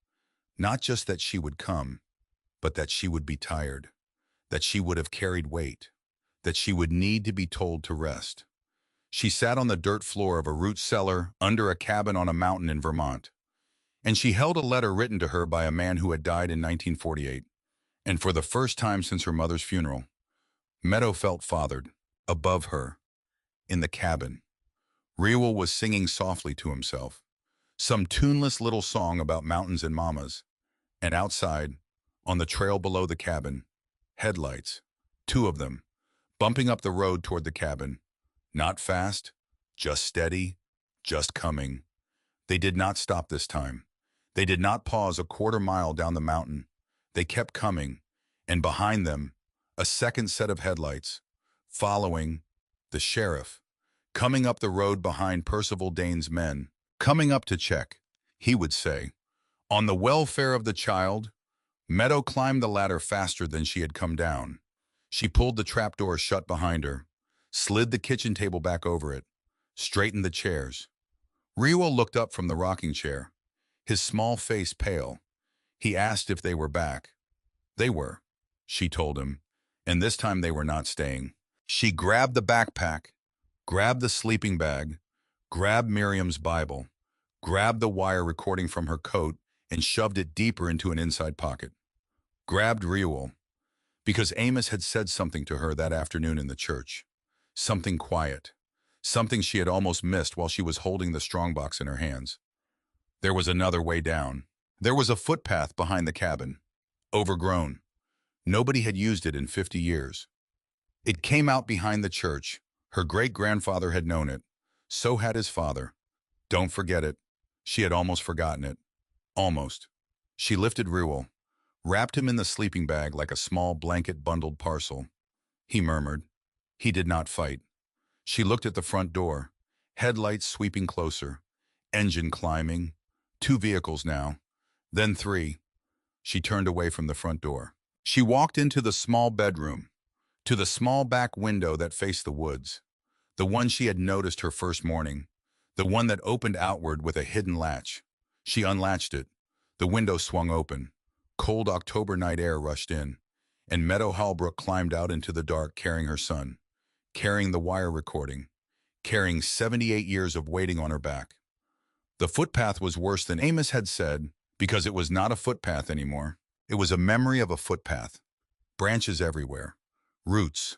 not just that she would come, but that she would be tired, that she would have carried weight, that she would need to be told to rest. She sat on the dirt floor of a root cellar under a cabin on a mountain in Vermont, and she held a letter written to her by a man who had died in 1948. And for the first time since her mother's funeral, Meadow felt fathered, above her, in the cabin. Reuel was singing softly to himself, some tuneless little song about mountains and mamas. And outside, on the trail below the cabin, headlights, two of them, bumping up the road toward the cabin. Not fast, just steady, just coming. They did not stop this time. They did not pause a quarter mile down the mountain. They kept coming, and behind them, a second set of headlights, following the sheriff, coming up the road behind Percival Dane's men, coming up to check, he would say, on the welfare of the child. Meadow climbed the ladder faster than she had come down. She pulled the trapdoor shut behind her, slid the kitchen table back over it, straightened the chairs. Reuel looked up from the rocking chair, his small face pale. He asked if they were back. They were, she told him, and this time they were not staying. She grabbed the backpack, grabbed the sleeping bag, grabbed Miriam's Bible, grabbed the wire recording from her coat, and shoved it deeper into an inside pocket. Grabbed Reuel, because Amos had said something to her that afternoon in the church. Something quiet, something she had almost missed while she was holding the strongbox in her hands. There was another way down. There was a footpath behind the cabin, overgrown. Nobody had used it in 50 years. It came out behind the church. Her great-grandfather had known it. So had his father. Don't forget it. She had almost forgotten it. Almost. She lifted Reuel, wrapped him in the sleeping bag like a small blanket-bundled parcel. He murmured. He did not fight. She looked at the front door, headlights sweeping closer, engine climbing, 2 vehicles now, then 3. She turned away from the front door. She walked into the small bedroom, to the small back window that faced the woods, the one she had noticed her first morning, the one that opened outward with a hidden latch. She unlatched it. The window swung open. Cold October night air rushed in, and Meadow Halbrook climbed out into the dark carrying her son, carrying the wire recording, carrying 78 years of waiting on her back. The footpath was worse than Amos had said, because it was not a footpath anymore. It was a memory of a footpath. Branches everywhere, roots,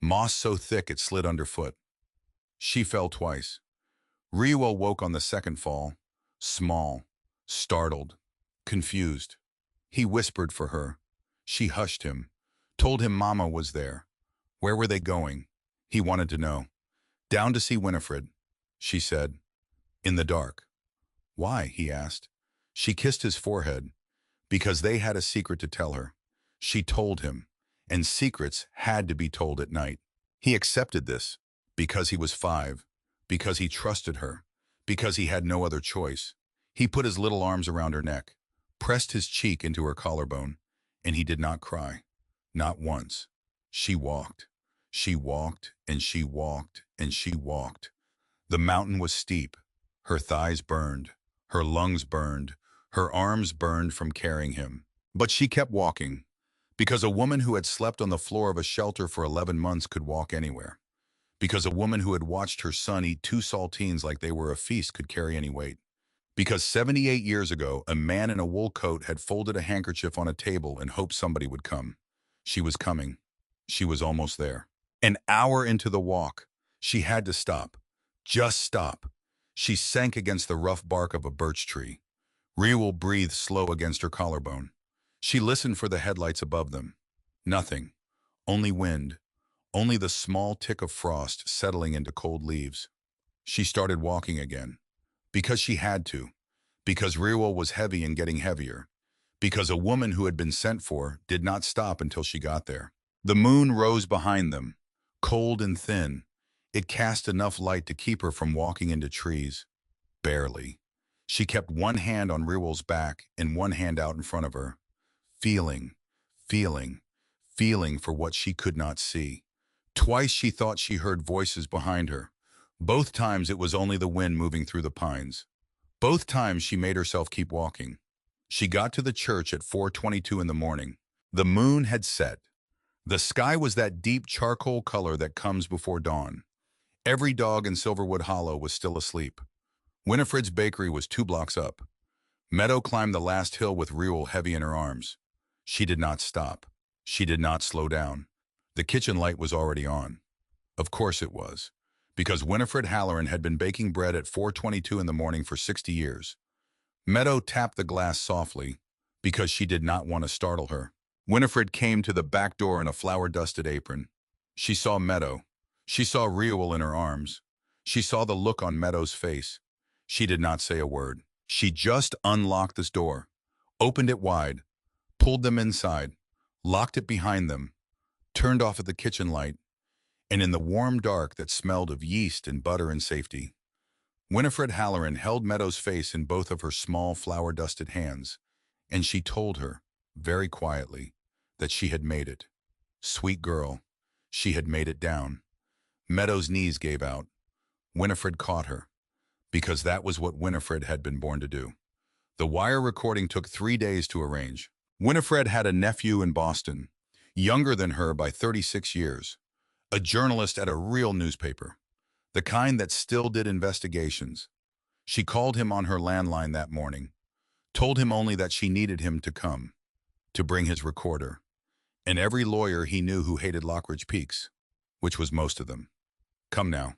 moss so thick it slid underfoot. She fell twice. Reuel woke on the second fall, small, startled, confused. He whispered for her. She hushed him, told him Mama was there. Where were they going? He wanted to know. Down to see Winifred, she said. In the dark. Why? He asked. She kissed his forehead. Because they had a secret to tell her. She told him, and secrets had to be told at night. He accepted this, because he was 5, because he trusted her, because he had no other choice. He put his little arms around her neck, pressed his cheek into her collarbone, and he did not cry. Not once. She walked. She walked, and she walked, and she walked. The mountain was steep. Her thighs burned. Her lungs burned. Her arms burned from carrying him. But she kept walking, because a woman who had slept on the floor of a shelter for 11 months could walk anywhere. Because a woman who had watched her son eat 2 saltines like they were a feast could carry any weight. Because 78 years ago, a man in a wool coat had folded a handkerchief on a table and hoped somebody would come. She was coming. She was almost there. An hour into the walk, she had to stop. Just stop. She sank against the rough bark of a birch tree. Reuel breathed slow against her collarbone. She listened for the headlights above them. Nothing. Only wind. Only the small tick of frost settling into cold leaves. She started walking again. Because she had to. Because Reuel was heavy and getting heavier. Because a woman who had been sent for did not stop until she got there. The moon rose behind them, cold and thin. It cast enough light to keep her from walking into trees. Barely. She kept one hand on Reuel's back and one hand out in front of her. Feeling, feeling, feeling for what she could not see. Twice she thought she heard voices behind her. Both times it was only the wind moving through the pines. Both times she made herself keep walking. She got to the church at 4:22 in the morning. The moon had set. The sky was that deep charcoal color that comes before dawn. Every dog in Silverwood Hollow was still asleep. Winifred's bakery was 2 blocks up. Meadow climbed the last hill with Reuel heavy in her arms. She did not stop. She did not slow down. The kitchen light was already on. Of course it was. because Winifred Halloran had been baking bread at 4:22 in the morning for 60 years. Meadow tapped the glass softly because she did not want to startle her. Winifred came to the back door in a flour-dusted apron. She saw Meadow. She saw Reuel in her arms. She saw the look on Meadow's face. She did not say a word. She just unlocked this door, opened it wide, pulled them inside, locked it behind them, turned off at the kitchen light, and in the warm dark that smelled of yeast and butter and safety, Winifred Halloran held Meadow's face in both of her small flour-dusted hands, and she told her, very quietly, that she had made it. Sweet girl, she had made it down. Meadow's knees gave out. Winifred caught her, because that was what Winifred had been born to do. The wire recording took 3 days to arrange. Winifred had a nephew in Boston, younger than her by 36 years, a journalist at a real newspaper, the kind that still did investigations. She called him on her landline that morning, told him only that she needed him to come, to bring his recorder, and every lawyer he knew who hated Lockridge Peaks, which was most of them. Come now.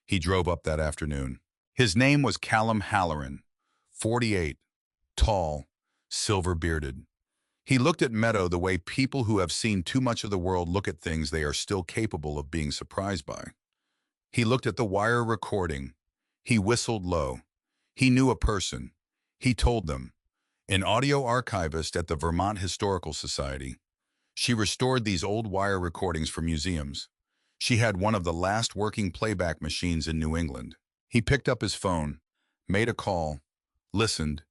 He drove up that afternoon. His name was Callum Halloran, 48, tall, silver-bearded. He looked at Meadow the way people who have seen too much of the world look at things they are still capable of being surprised by. He looked at the wire recording. He whistled low. He knew a person. He told them. An audio archivist at the Vermont Historical Society. She restored these old wire recordings for museums. She had one of the last working playback machines in New England. He picked up his phone, made a call, listened.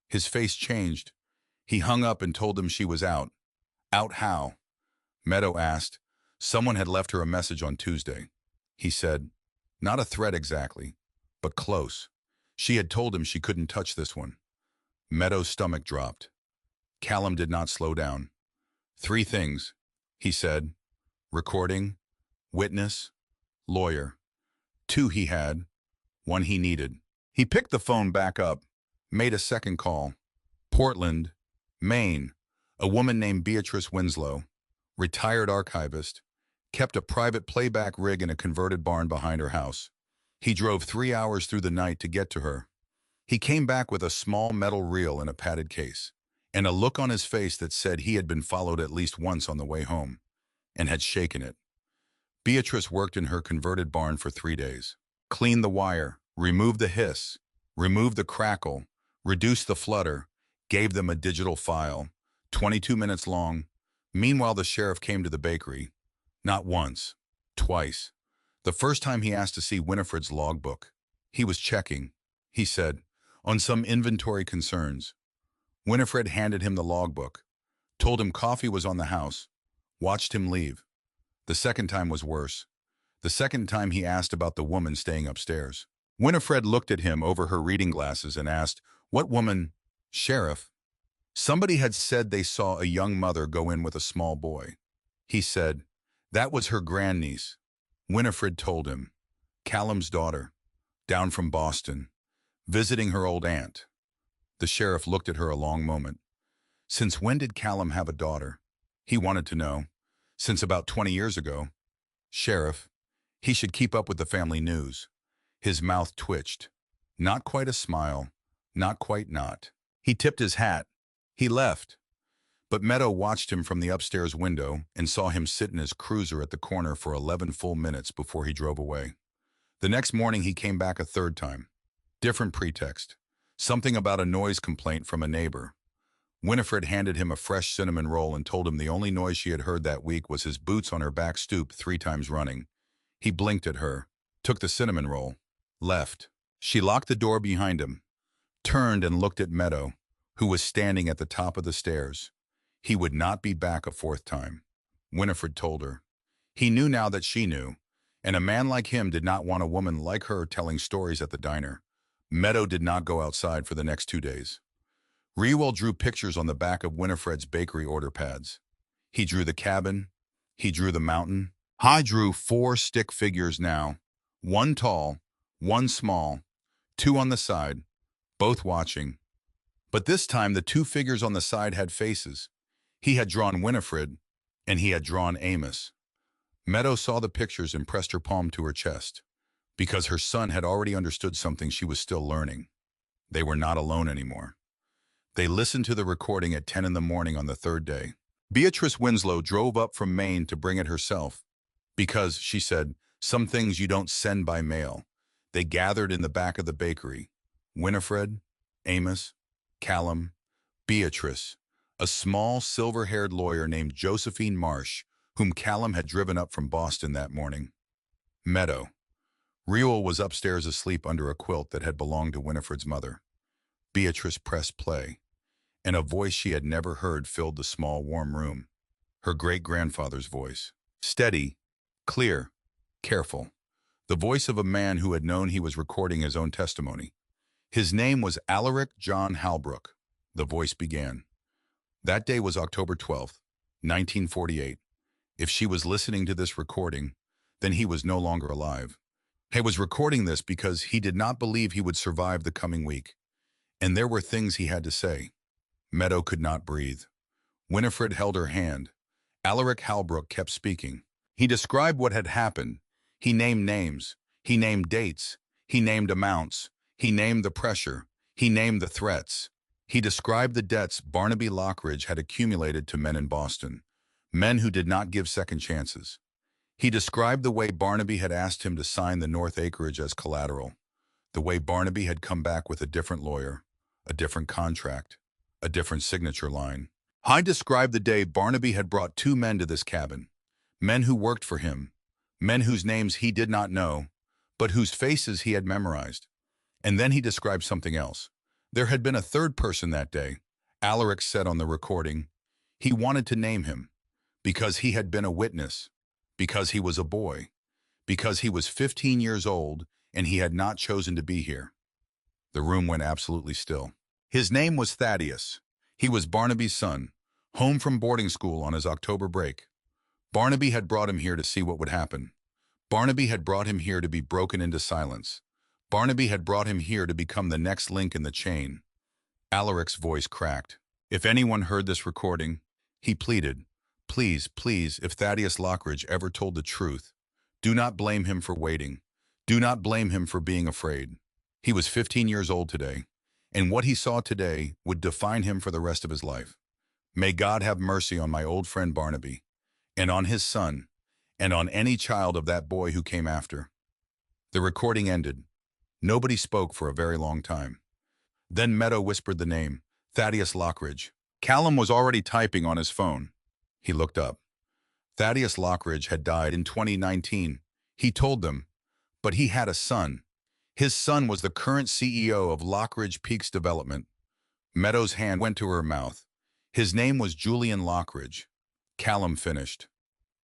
His face changed. He hung up and told them she was out. Out how? Meadow asked. Someone had left her a message on Tuesday. He said, not a threat exactly, but close. She had told him she couldn't touch this one. Meadow's stomach dropped. Callum did not slow down. 3 things, he said. Recording, witness, lawyer. 2 he had, 1 he needed. He picked the phone back up, made a second call. Portland, Maine, a woman named Beatrice Winslow, retired archivist, kept a private playback rig in a converted barn behind her house. He drove 3 hours through the night to get to her. He came back with a small metal reel in a padded case, and a look on his face that said he had been followed at least once on the way home, and had shaken it. Beatrice worked in her converted barn for 3 days. Cleaned the wire, removed the hiss, removed the crackle, reduced the flutter, gave them a digital file, 22 minutes long. Meanwhile, the sheriff came to the bakery. Not once, twice. The first time he asked to see Winifred's logbook. He was checking, he said, on some inventory concerns. Winifred handed him the logbook, told him coffee was on the house, watched him leave. The second time was worse. The second time he asked about the woman staying upstairs. Winifred looked at him over her reading glasses and asked, what woman? Sheriff. Somebody had said they saw a young mother go in with a small boy. He said, that was her grandniece. Winifred told him, Callum's daughter, down from Boston, visiting her old aunt. The sheriff looked at her a long moment. Since when did Callum have a daughter? He wanted to know. Since about 20 years ago. Sheriff, he should keep up with the family news. His mouth twitched. Not quite a smile, not quite not. He tipped his hat. He left. But Meadow watched him from the upstairs window and saw him sit in his cruiser at the corner for 11 full minutes before he drove away. The next morning he came back a third time. Different pretext. Something about a noise complaint from a neighbor. Winifred handed him a fresh cinnamon roll and told him the only noise she had heard that week was his boots on her back stoop 3 times running. He blinked at her, took the cinnamon roll, left. She locked the door behind him, turned and looked at Meadow, who was standing at the top of the stairs. He would not be back a 4th time, Winifred told her. He knew now that she knew, and a man like him did not want a woman like her telling stories at the diner. Meadow did not go outside for the next 2 days. Reuel drew pictures on the back of Winifred's bakery order pads. He drew the cabin. He drew the mountain. I drew 4 stick figures now, 1 tall, 1 small, 2 on the side, both watching. But this time the 2 figures on the side had faces. He had drawn Winifred, and he had drawn Amos. Meadow saw the pictures and pressed her palm to her chest. because her son had already understood something she was still learning. They were not alone anymore. They listened to the recording at 10 in the morning on the third day. Beatrice Winslow drove up from Maine to bring it herself because, she said, some things you don't send by mail. They gathered in the back of the bakery. Winifred, Amos, Callum, Beatrice, a small silver-haired lawyer named Josephine Marsh, whom Callum had driven up from Boston that morning. Meadow. Reuel was upstairs asleep under a quilt that had belonged to Winifred's mother. Beatrice pressed play, and a voice she had never heard filled the small, warm room. Her great-grandfather's voice. Steady, clear, careful. The voice of a man who had known he was recording his own testimony. His name was Alaric John Halbrook. The voice began. That day was October 12th, 1948. If she was listening to this recording, then he was no longer alive. He was recording this because he did not believe he would survive the coming week. And there were things he had to say. Meadow could not breathe. Winifred held her hand. Alaric Halbrook kept speaking. He described what had happened. He named names. He named dates. He named amounts. He named the pressure. He named the threats. He described the debts Barnaby Lockridge had accumulated to men in Boston, men who did not give second chances. He described the way Barnaby had asked him to sign the North acreage as collateral, the way Barnaby had come back with a different lawyer, a different contract, a different signature line. He described the day Barnaby had brought two men to this cabin, men who worked for him, men whose names he did not know, but whose faces he had memorized. And then he described something else. There had been a third person that day, Alaric said on the recording. He wanted to name him, because he had been a witness, because he was a boy, because he was 15 years old and he had not chosen to be here. The room went absolutely still. His name was Thaddeus. He was Barnaby's son, home from boarding school on his October break. Barnaby had brought him here to see what would happen. Barnaby had brought him here to be broken into silence. Barnaby had brought him here to become the next link in the chain. Alaric's voice cracked. If anyone heard this recording, he pleaded, please, please, if Thaddeus Lockridge ever told the truth, do not blame him for waiting. Do not blame him for being afraid. He was 15 years old today, and what he saw today would define him for the rest of his life. May God have mercy on my old friend Barnaby, and on his son, and on any child of that boy who came after. The recording ended. Nobody spoke for a very long time. Then Meadow whispered the name, Thaddeus Lockridge. Callum was already typing on his phone. He looked up. Thaddeus Lockridge had died in 2019. He told them, but he had a son. His son was the current CEO of Lockridge Peaks Development. Meadow's hand went to her mouth. His name was Julian Lockridge. Callum finished.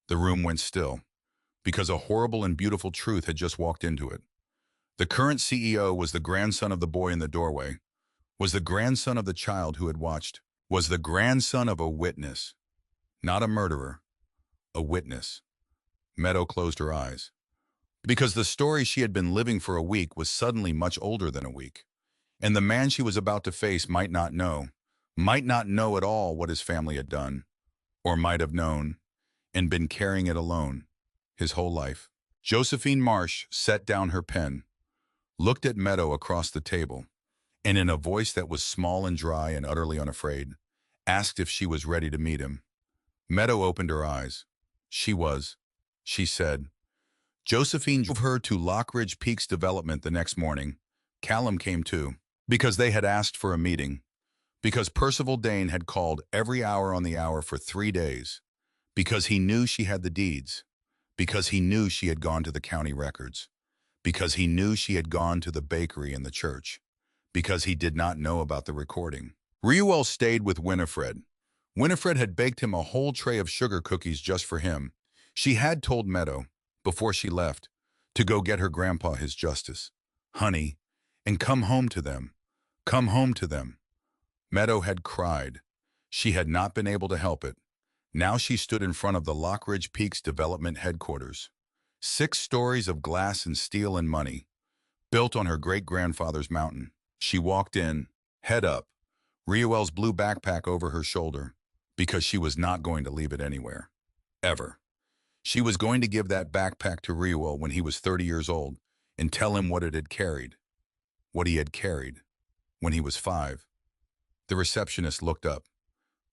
The room went still, because a horrible and beautiful truth had just walked into it. The current CEO was the grandson of the boy in the doorway, was the grandson of the child who had watched, was the grandson of a witness. Not a murderer, a witness. Meadow closed her eyes, because the story she had been living for a week was suddenly much older than a week, and the man she was about to face might not know at all what his family had done, or might have known, and been carrying it alone his whole life. Josephine Marsh set down her pen, looked at Meadow across the table, and in a voice that was small and dry and utterly unafraid, asked if she was ready to meet him. Meadow opened her eyes. She was, she said. Josephine drove her to Lockridge Peaks Development the next morning. Callum came too, because they had asked for a meeting, because Percival Dane had called every hour on the hour for 3 days, because he knew she had the deeds, because he knew she had gone to the county records, because he knew she had gone to the bakery and the church, because he did not know about the recording. Reuel stayed with Winifred. Winifred had baked him a whole tray of sugar cookies just for him. She had told Meadow, before she left, to go get her grandpa his justice, honey, and come home to them. Come home to them. Meadow had cried. She had not been able to help it. Now she stood in front of the Lockridge Peaks Development headquarters. 6 stories of glass and steel and money, built on her great-grandfather's mountain. She walked in, head up, Reuel's blue backpack over her shoulder, because she was not going to leave it anywhere. Ever. She was going to give that backpack to Reuel when he was 30 years old, and tell him what it had carried, what he had carried, when he was 5. The receptionist looked up.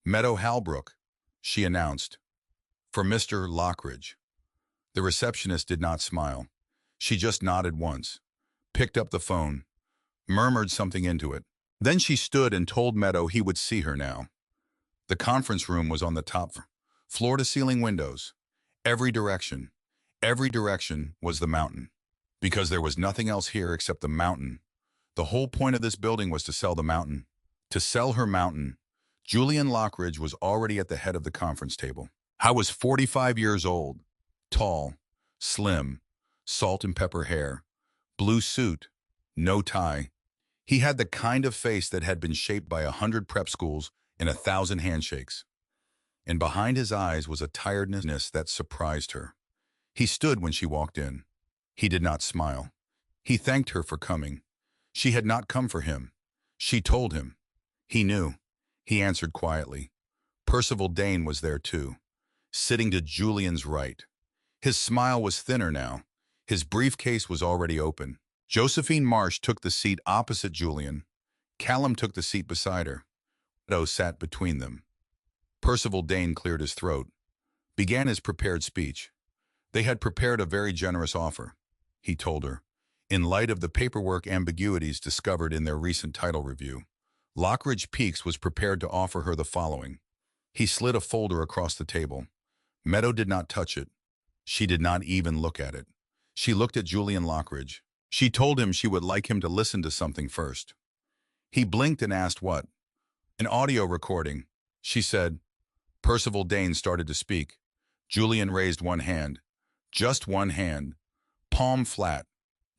"Meadow Halbrook," she announced. "For Mr. Lockridge." The receptionist did not smile. She just nodded once, picked up the phone, murmured something into it. Then she stood and told Meadow he would see her now. The conference room was on the top floor-to-ceiling windows. Every direction was the mountain. Because there was nothing else here except the mountain. The whole point of this building was to sell the mountain. To sell her mountain. Julian Lockridge was already at the head of the conference table. I was 45 years old, tall, slim, salt and pepper hair, blue suit, no tie. He had the kind of face that had been shaped by 100 prep schools and 1,000 handshakes. And behind his eyes was a tiredness that surprised her. He stood when she walked in. He did not smile. He thanked her for coming. She had not come for him. She told him. He knew. He answered quietly. Percival Dane was there too, sitting to Julian's right. His smile was thinner now. His briefcase was already open. Josephine Marsh took the seat opposite Julian. Callum took the seat beside her. Meadow sat between them. Percival Dane cleared his throat, began his prepared speech. They had prepared a very generous offer, he told her, in light of the paperwork ambiguities discovered in their recent title review. Lockridge Peaks was prepared to offer her the following. He slid a folder across the table. Meadow did not touch it. She did not even look at it. She looked at Julian Lockridge. She told him she would like him to listen to something first. He blinked and asked what? An audio recording, she said. Percival Dane started to speak. Julian raised one hand. Just one hand. Palm flat.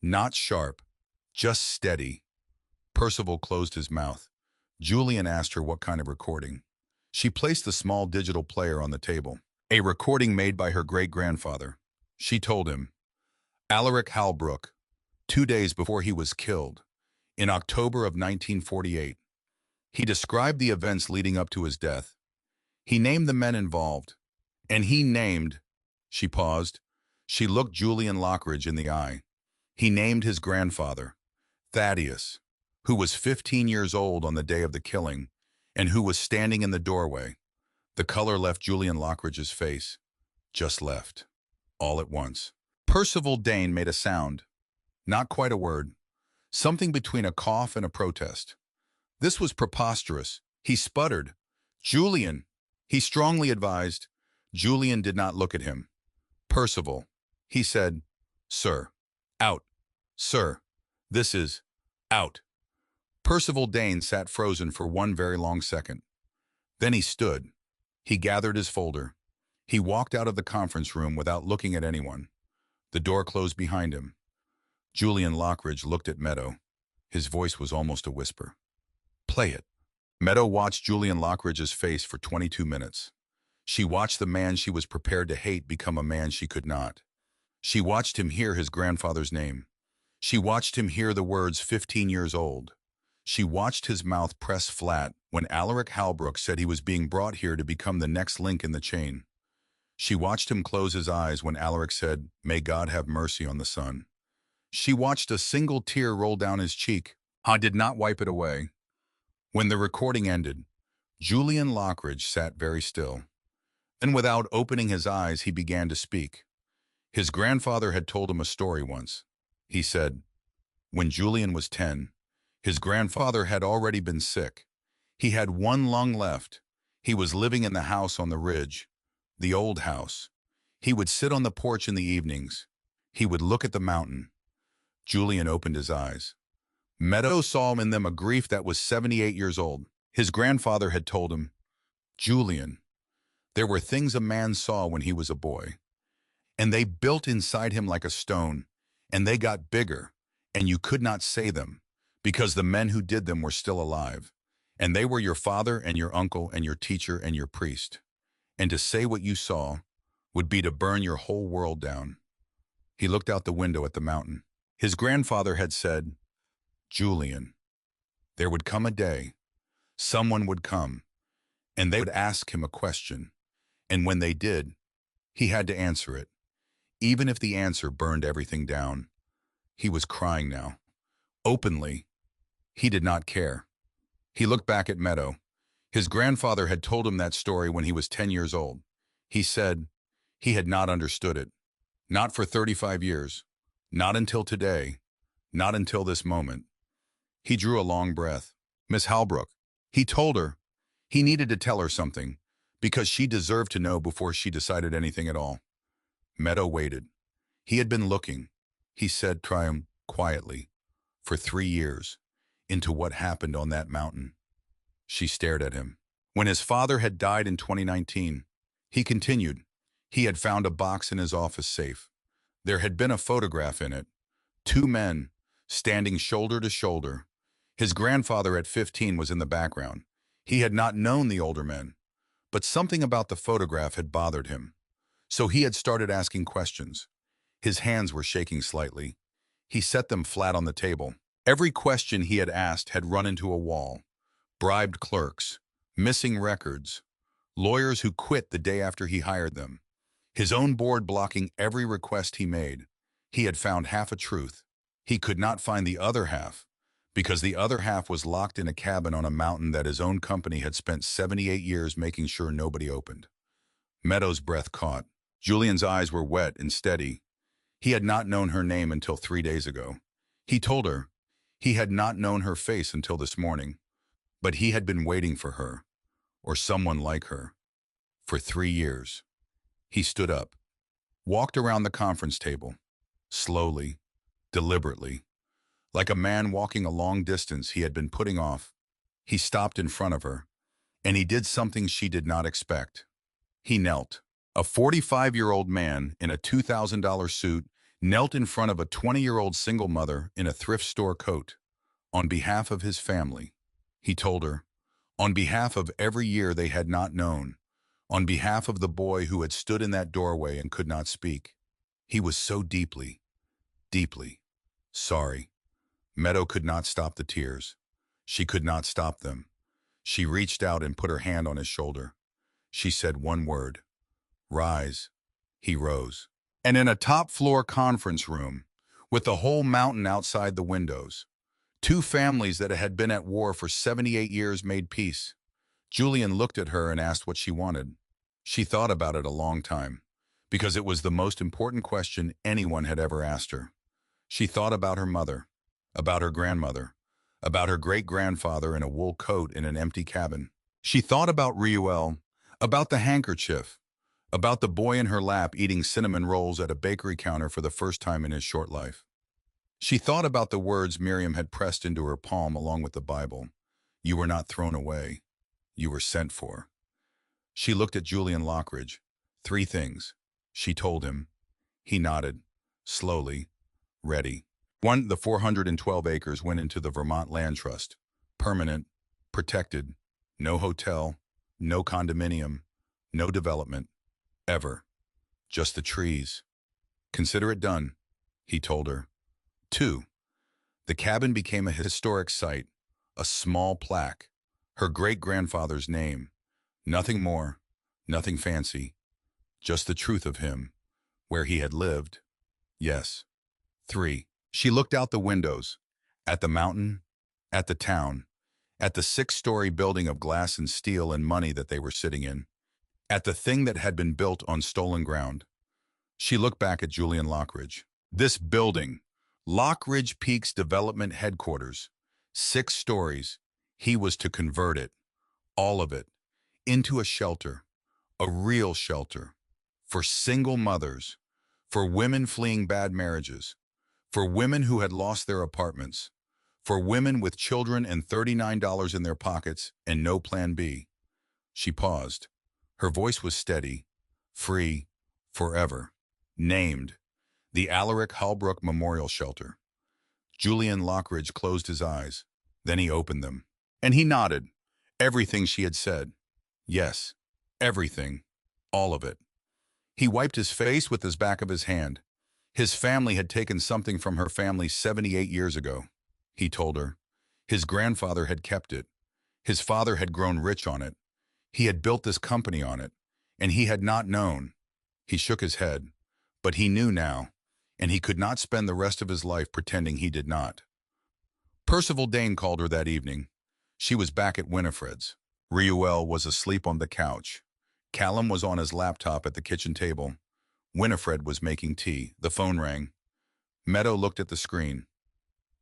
Not sharp. Just steady. Percival closed his mouth. Julian asked her what kind of recording. She placed the small digital player on the table. A recording made by her great-grandfather. She told him. Alaric Halbrook, 2 days before he was killed, in October of 1948. He described the events leading up to his death. He named the men involved. And he named... She paused. She looked Julian Lockridge in the eye. He named his grandfather, Thaddeus, who was 15 years old on the day of the killing, and who was standing in the doorway. The color left Julian Lockridge's face. Just left. All at once. Percival Dane made a sound. Not quite a word. Something between a cough and a protest. This was preposterous. He sputtered. Julian, he strongly advised. Julian did not look at him. Percival, he said. Sir. Out. Sir. This is... out. Percival Dane sat frozen for one very long second. Then he stood. He gathered his folder. He walked out of the conference room without looking at anyone. The door closed behind him. Julian Lockridge looked at Meadow. His voice was almost a whisper. Play it. Meadow watched Julian Lockridge's face for 22 minutes. She watched the man she was prepared to hate become a man she could not. She watched him hear his grandfather's name. She watched him hear the words 15 years old. She watched his mouth press flat when Alaric Halbrook said he was being brought here to become the next link in the chain. She watched him close his eyes when Alaric said, "May God have mercy on the son." She watched a single tear roll down his cheek. I did not wipe it away. When the recording ended, Julian Lockridge sat very still. Then without opening his eyes, he began to speak. His grandfather had told him a story once. He said, when Julian was 10, his grandfather had already been sick. He had one lung left. He was living in the house on the ridge, the old house. He would sit on the porch in the evenings. He would look at the mountain. Julian opened his eyes. Meadow saw in them a grief that was 78 years old. His grandfather had told him, Julian, there were things a man saw when he was a boy, and they built inside him like a stone, and they got bigger, and you could not say them, because the men who did them were still alive, and they were your father and your uncle and your teacher and your priest. And to say what you saw would be to burn your whole world down. He looked out the window at the mountain. His grandfather had said, Julian, there would come a day, someone would come, and they would ask him a question, and when they did, he had to answer it, even if the answer burned everything down. He was crying now. Openly. He did not care. He looked back at Meadow. His grandfather had told him that story when he was 10 years old. He said he had not understood it. Not for 35 years. Not until today. Not until this moment. He drew a long breath. Miss Halbrook. He told her. He needed to tell her something, because she deserved to know before she decided anything at all. Meadow waited. He had been looking, he said quietly, for 3 years, into what happened on that mountain. She stared at him. When his father had died in 2019, he continued, he had found a box in his office safe. There had been a photograph in it. 2 men, standing shoulder to shoulder. His grandfather at 15 was in the background. He had not known the older men, but something about the photograph had bothered him. So he had started asking questions. His hands were shaking slightly. He set them flat on the table. Every question he had asked had run into a wall. Bribed clerks, missing records, lawyers who quit the day after he hired them, his own board blocking every request he made. He had found half a truth. He could not find the other half, because the other half was locked in a cabin on a mountain that his own company had spent 78 years making sure nobody opened. Meadow's breath caught. Julian's eyes were wet and steady. He had not known her name until 3 days ago. He told her. He had not known her face until this morning. But he had been waiting for her, or someone like her, for 3 years. He stood up, walked around the conference table, slowly, deliberately, like a man walking a long distance he had been putting off. He stopped in front of her, and he did something she did not expect. He knelt. A 45-year-old man in a $2,000 suit knelt in front of a 20-year-old single mother in a thrift store coat. On behalf of his family, he told her, on behalf of every year they had not known, on behalf of the boy who had stood in that doorway and could not speak. He was so deeply, deeply sorry. Meadow could not stop the tears. She could not stop them. She reached out and put her hand on his shoulder. She said one word, rise. He rose. And in a top-floor conference room, with the whole mountain outside the windows, 2 families that had been at war for 78 years made peace. Julian looked at her and asked what she wanted. She thought about it a long time, because it was the most important question anyone had ever asked her. She thought about her mother, about her grandmother, about her great-grandfather in a wool coat in an empty cabin. She thought about Reuel, about the handkerchief, about the boy in her lap eating cinnamon rolls at a bakery counter for the first time in his short life. She thought about the words Miriam had pressed into her palm along with the Bible. You were not thrown away. You were sent for. She looked at Julian Lockridge. 3 things. She told him. He nodded, slowly, ready. 1. The 412 acres went into the Vermont Land Trust. Permanent, protected, no hotel, no condominium, no development, ever. Just the trees. Consider it done, he told her. 2. The cabin became a historic site, a small plaque, her great-grandfather's name. Nothing more, nothing fancy, just the truth of him, where he had lived. Yes. 3. She looked out the windows, at the mountain, at the town, at the 6-story building of glass and steel and money that they were sitting in, at the thing that had been built on stolen ground. She looked back at Julian Lockridge. This building, Lockridge Peaks Development Headquarters, 6 stories, he was to convert it, all of it, into a shelter, a real shelter, for single mothers, for women fleeing bad marriages, for women who had lost their apartments, for women with children and $39 in their pockets and no plan B. She paused. Her voice was steady, free, forever. Named. The Alaric Halbrook Memorial Shelter. Julian Lockridge closed his eyes. Then he opened them. And he nodded. Everything she had said. Yes, everything. All of it. He wiped his face with the back of his hand. His family had taken something from her family 78 years ago, he told her. His grandfather had kept it. His father had grown rich on it. He had built this company on it. And he had not known. He shook his head. But he knew now. and he could not spend the rest of his life pretending he did not. Percival Dane called her that evening. She was back at Winifred's. Reuel was asleep on the couch. Callum was on his laptop at the kitchen table. Winifred was making tea. The phone rang. Meadow looked at the screen.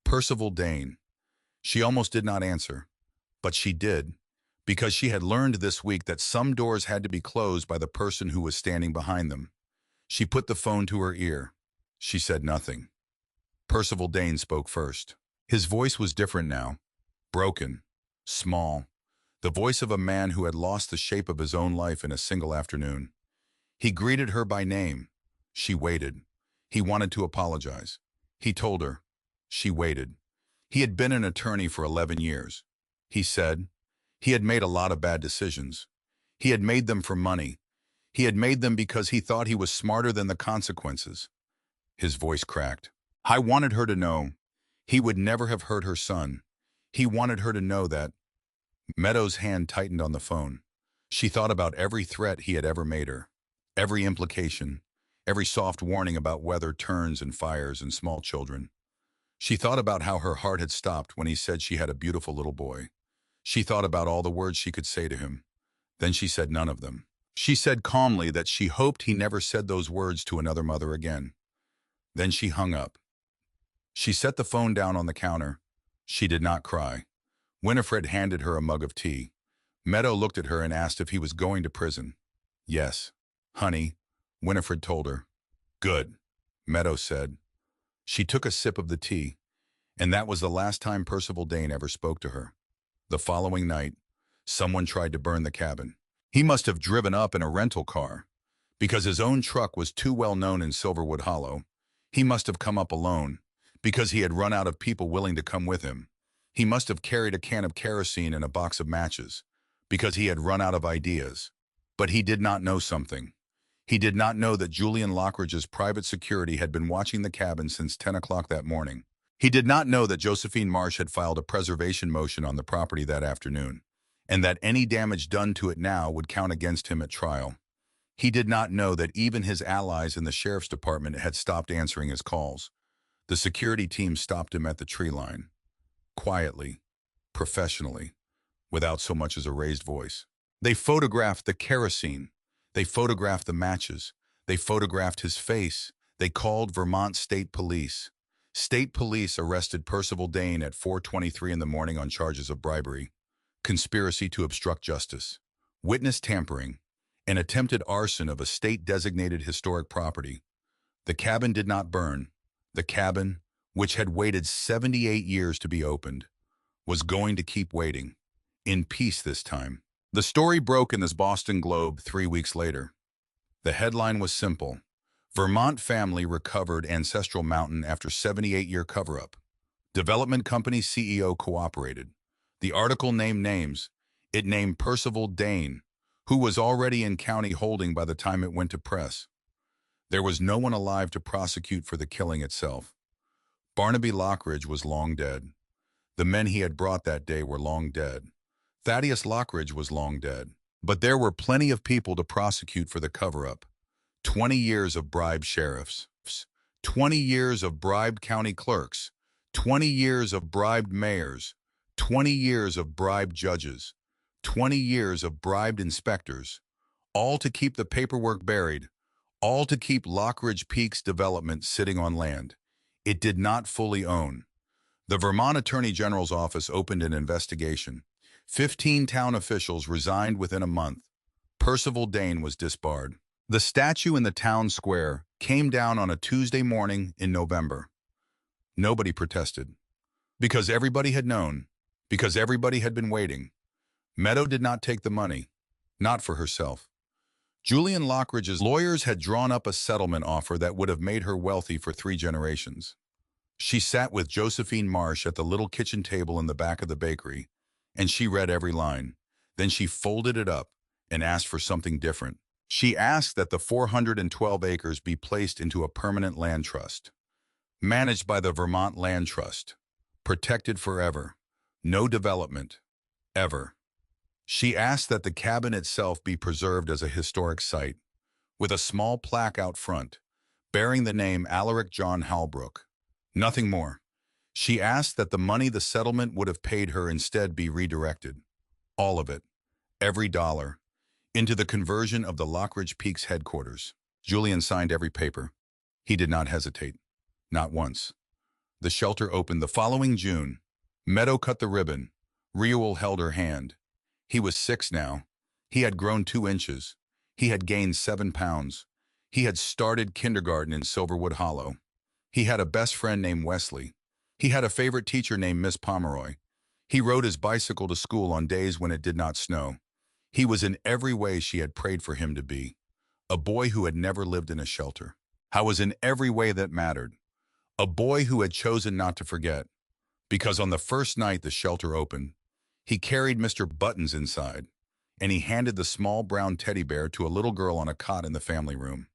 Percival Dane. She almost did not answer, but she did, because she had learned this week that some doors had to be closed by the person who was standing behind them. She put the phone to her ear. She said nothing. Percival Dane spoke first. His voice was different now. Broken. Small. The voice of a man who had lost the shape of his own life in a single afternoon. He greeted her by name. She waited. He wanted to apologize. He told her. She waited. He had been an attorney for 11 years. He said. He had made a lot of bad decisions. He had made them for money. He had made them because he thought he was smarter than the consequences. His voice cracked. I wanted her to know. He would never have hurt her son. He wanted her to know that. Meadow's hand tightened on the phone. She thought about every threat he had ever made her. Every implication. Every soft warning about weather turns and fires and small children. She thought about how her heart had stopped when he said she had a beautiful little boy. She thought about all the words she could say to him. Then she said none of them. She said calmly that she hoped he never said those words to another mother again. Then she hung up. She set the phone down on the counter. She did not cry. Winifred handed her a mug of tea. Meadow looked at her and asked if he was going to prison. Yes, honey, Winifred told her. Good, Meadow said. She took a sip of the tea, and that was the last time Percival Dane ever spoke to her. The following night, someone tried to burn the cabin. He must have driven up in a rental car. Because his own truck was too well known in Silverwood Hollow, he must have come up alone, because he had run out of people willing to come with him. He must have carried a can of kerosene and a box of matches, because he had run out of ideas. But he did not know something. He did not know that Julian Lockridge's private security had been watching the cabin since 10 o'clock that morning. He did not know that Josephine Marsh had filed a preservation motion on the property that afternoon, and that any damage done to it now would count against him at trial. He did not know that even his allies in the sheriff's department had stopped answering his calls. The security team stopped him at the tree line. Quietly, professionally, without so much as a raised voice. They photographed the kerosene. They photographed the matches. They photographed his face. They called Vermont State Police. State Police arrested Percival Dane at 4:23 in the morning on charges of bribery, conspiracy to obstruct justice, witness tampering, and attempted arson of a state-designated historic property. The cabin did not burn. The cabin, which had waited 78 years to be opened, was going to keep waiting, in peace this time. The story broke in the Boston Globe 3 weeks later. The headline was simple. Vermont family recovered ancestral mountain after 78-year cover-up. Development company CEO cooperated. The article named names. It named Percival Dane, who was already in county holding by the time it went to press. There was no one alive to prosecute for the killing itself. Barnaby Lockridge was long dead. The men he had brought that day were long dead. Thaddeus Lockridge was long dead. But there were plenty of people to prosecute for the cover-up. 20 years of bribed sheriffs, 20 years of bribed county clerks, 20 years of bribed mayors, 20 years of bribed judges, 20 years of bribed inspectors, all to keep the paperwork buried, all to keep Lockridge Peak's development sitting on land it did not fully own. The Vermont Attorney General's office opened an investigation. 15 town officials resigned within a month. Percival Dane was disbarred. The statue in the town square came down on a Tuesday morning in November. Nobody protested. Because everybody had known. Because everybody had been waiting. Meadow did not take the money. Not for herself. Julian Lockridge's lawyers had drawn up a settlement offer that would have made her wealthy for 3 generations. She sat with Josephine Marsh at the little kitchen table in the back of the bakery, and she read every line. Then she folded it up and asked for something different. She asked that the 412 acres be placed into a permanent land trust, managed by the Vermont Land Trust, protected forever, no development, ever. She asked that the cabin itself be preserved as a historic site, with a small plaque out front, bearing the name Alaric John Halbrook. Nothing more. She asked that the money the settlement would have paid her instead be redirected. All of it, every dollar, into the conversion of the Lockridge Peaks headquarters. Julian signed every paper. He did not hesitate. Not once. The shelter opened the following June. Meadow cut the ribbon. Reuel held her hand. He was 6 now. He had grown 2 inches. He had gained 7 pounds. He had started kindergarten in Silverwood Hollow. He had a best friend named Wesley. He had a favorite teacher named Miss Pomeroy. He rode his bicycle to school on days when it did not snow. He was in every way she had prayed for him to be. A boy who had never lived in a shelter. How was in every way that mattered. A boy who had chosen not to forget. Because on the first night the shelter opened, he carried Mr. Buttons inside, and he handed the small brown teddy bear to a little girl on a cot in the family room.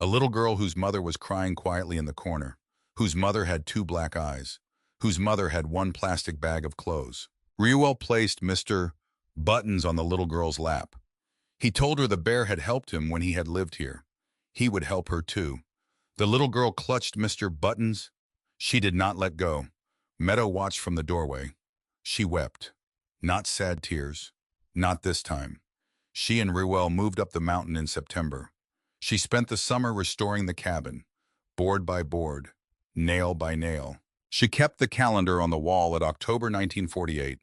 A little girl whose mother was crying quietly in the corner, whose mother had 2 black eyes, whose mother had 1 plastic bag of clothes. Reuel placed Mr. Buttons on the little girl's lap. He told her the bear had helped him when he had lived here. He would help her too. The little girl clutched Mr. Buttons. She did not let go. Meadow watched from the doorway. She wept. Not sad tears. Not this time. She and Reuel moved up the mountain in September. She spent the summer restoring the cabin, board by board, nail by nail. She kept the calendar on the wall at October 1948.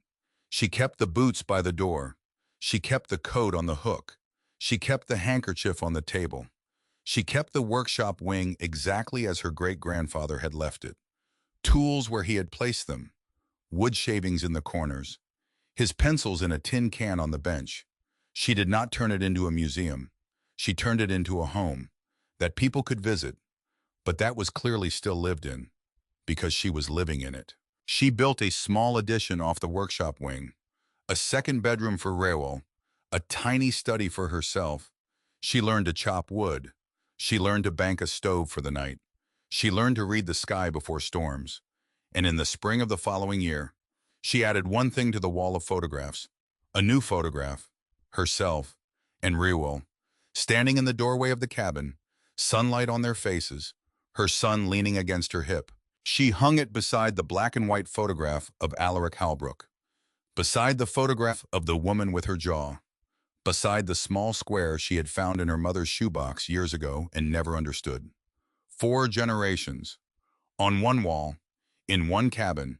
She kept the boots by the door. She kept the coat on the hook. She kept the handkerchief on the table. She kept the workshop wing exactly as her great-grandfather had left it. Tools where he had placed them. Wood shavings in the corners. His pencils in a tin can on the bench. She did not turn it into a museum. She turned it into a home that people could visit, but that was clearly still lived in, because she was living in it. She built a small addition off the workshop wing, a second bedroom for Reuel, a tiny study for herself. She learned to chop wood. She learned to bank a stove for the night. She learned to read the sky before storms. And in the spring of the following year, she added one thing to the wall of photographs, a new photograph, herself and Reuel, standing in the doorway of the cabin, sunlight on their faces, her son leaning against her hip. She hung it beside the black and white photograph of Alaric Halbrook, beside the photograph of the woman with her jaw, beside the small square she had found in her mother's shoebox years ago and never understood. 4 generations. On one wall, in one cabin,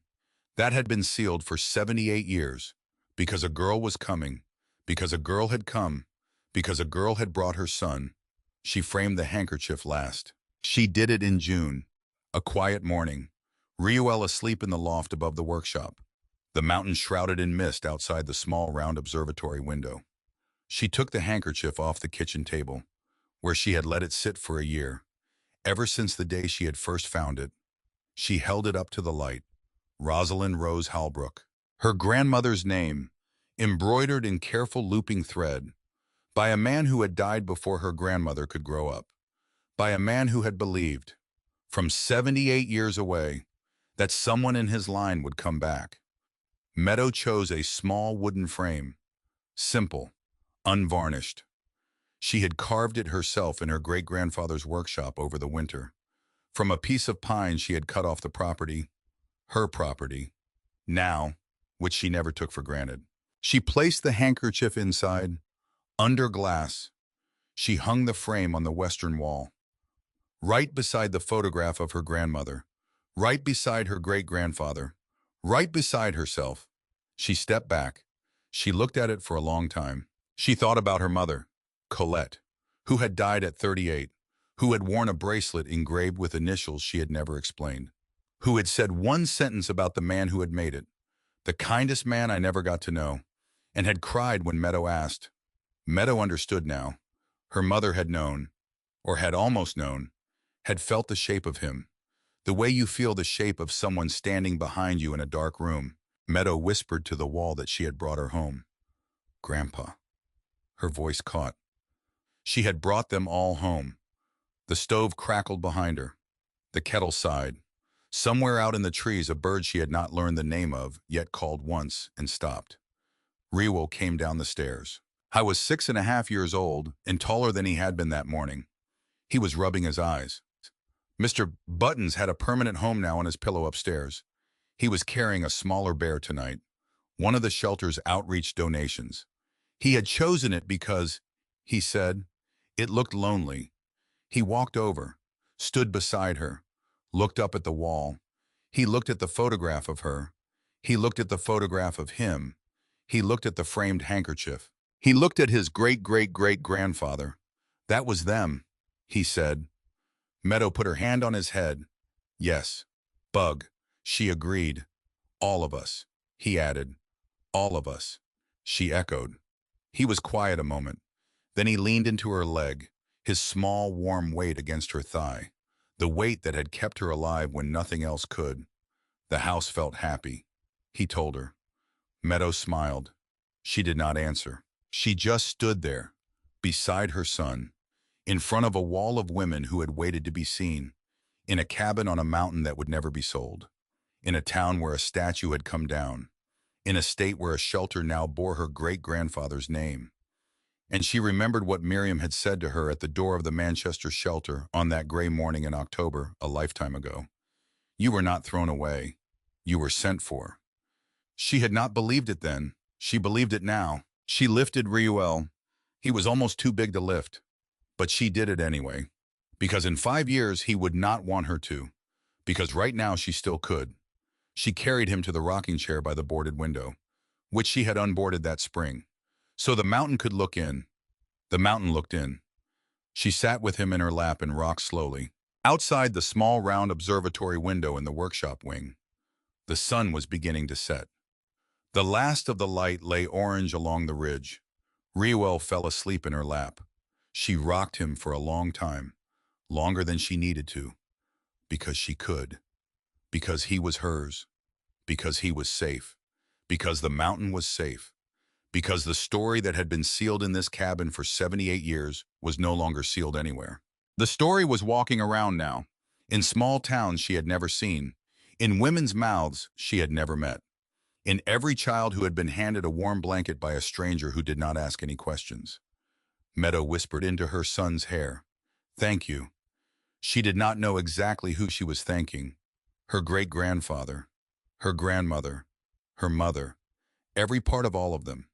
that had been sealed for 78 years, because a girl was coming, because a girl had come, because a girl had brought her son. She framed the handkerchief last. She did it in June, a quiet morning, Reuel asleep in the loft above the workshop, the mountain shrouded in mist outside the small round observatory window. She took the handkerchief off the kitchen table, where she had let it sit for a year, ever since the day she had first found it. She held it up to the light. Rosalind Rose Halbrook. Her grandmother's name, embroidered in careful looping thread, by a man who had died before her grandmother could grow up, by a man who had believed, from 78 years away, that someone in his line would come back. Meadow chose a small wooden frame, simple, unvarnished. She had carved it herself in her great-grandfather's workshop over the winter. From a piece of pine she had cut off the property, her property, now, which she never took for granted. She placed the handkerchief inside, under glass. She hung the frame on the western wall, right beside the photograph of her grandmother, right beside her great-grandfather, right beside herself. She stepped back. She looked at it for a long time. She thought about her mother, Colette, who had died at 38, who had worn a bracelet engraved with initials she had never explained, who had said one sentence about the man who had made it, the kindest man I never got to know, and had cried when Meadow asked. Meadow understood now. Her mother had known, or had almost known, had felt the shape of him, the way you feel the shape of someone standing behind you in a dark room. Meadow whispered to the wall that she had brought her home. Grandpa. Her voice caught. She had brought them all home. The stove crackled behind her. The kettle sighed. Somewhere out in the trees, a bird she had not learned the name of, yet called once and stopped. Reuel came down the stairs. I was 6.5 years old and taller than he had been that morning. He was rubbing his eyes. Mr. Buttons had a permanent home now on his pillow upstairs. He was carrying a smaller bear tonight, one of the shelter's outreach donations. He had chosen it because, he said, it looked lonely. He walked over, stood beside her, looked up at the wall. He looked at the photograph of her. He looked at the photograph of him. He looked at the framed handkerchief. He looked at his great-great-great-grandfather. That was them, he said. Meadow put her hand on his head. Yes, Bug, she agreed. All of us, he added. All of us, she echoed. He was quiet a moment. Then he leaned into her leg, his small, warm weight against her thigh, the weight that had kept her alive when nothing else could. The house felt happy, he told her. Meadow smiled. She did not answer. She just stood there, beside her son, in front of a wall of women who had waited to be seen, in a cabin on a mountain that would never be sold, in a town where a statue had come down, in a state where a shelter now bore her great-grandfather's name. And she remembered what Miriam had said to her at the door of the Manchester shelter on that gray morning in October, a lifetime ago. You were not thrown away. You were sent for. She had not believed it then. She believed it now. She lifted Reuel. He was almost too big to lift. But she did it anyway. Because in 5 years he would not want her to. Because right now she still could. She carried him to the rocking chair by the boarded window, which she had unboarded that spring, so the mountain could look in. The mountain looked in. She sat with him in her lap and rocked slowly. Outside the small round observatory window in the workshop wing, the sun was beginning to set. The last of the light lay orange along the ridge. Reuel fell asleep in her lap. She rocked him for a long time, longer than she needed to, because she could, because he was hers, because he was safe, because the mountain was safe, because the story that had been sealed in this cabin for 78 years was no longer sealed anywhere. The story was walking around now, in small towns she had never seen, in women's mouths she had never met, in every child who had been handed a warm blanket by a stranger who did not ask any questions. Meadow whispered into her son's hair, "Thank you." She did not know exactly who she was thanking. Her great-grandfather, her grandmother, her mother, every part of all of them.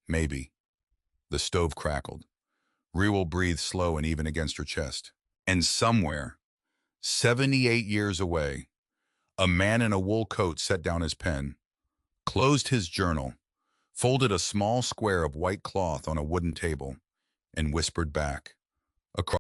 Maybe. The stove crackled. Reuel breathed slow and even against her chest. And somewhere, 78 years away, a man in a wool coat set down his pen, closed his journal, folded a small square of white cloth on a wooden table, and whispered back, across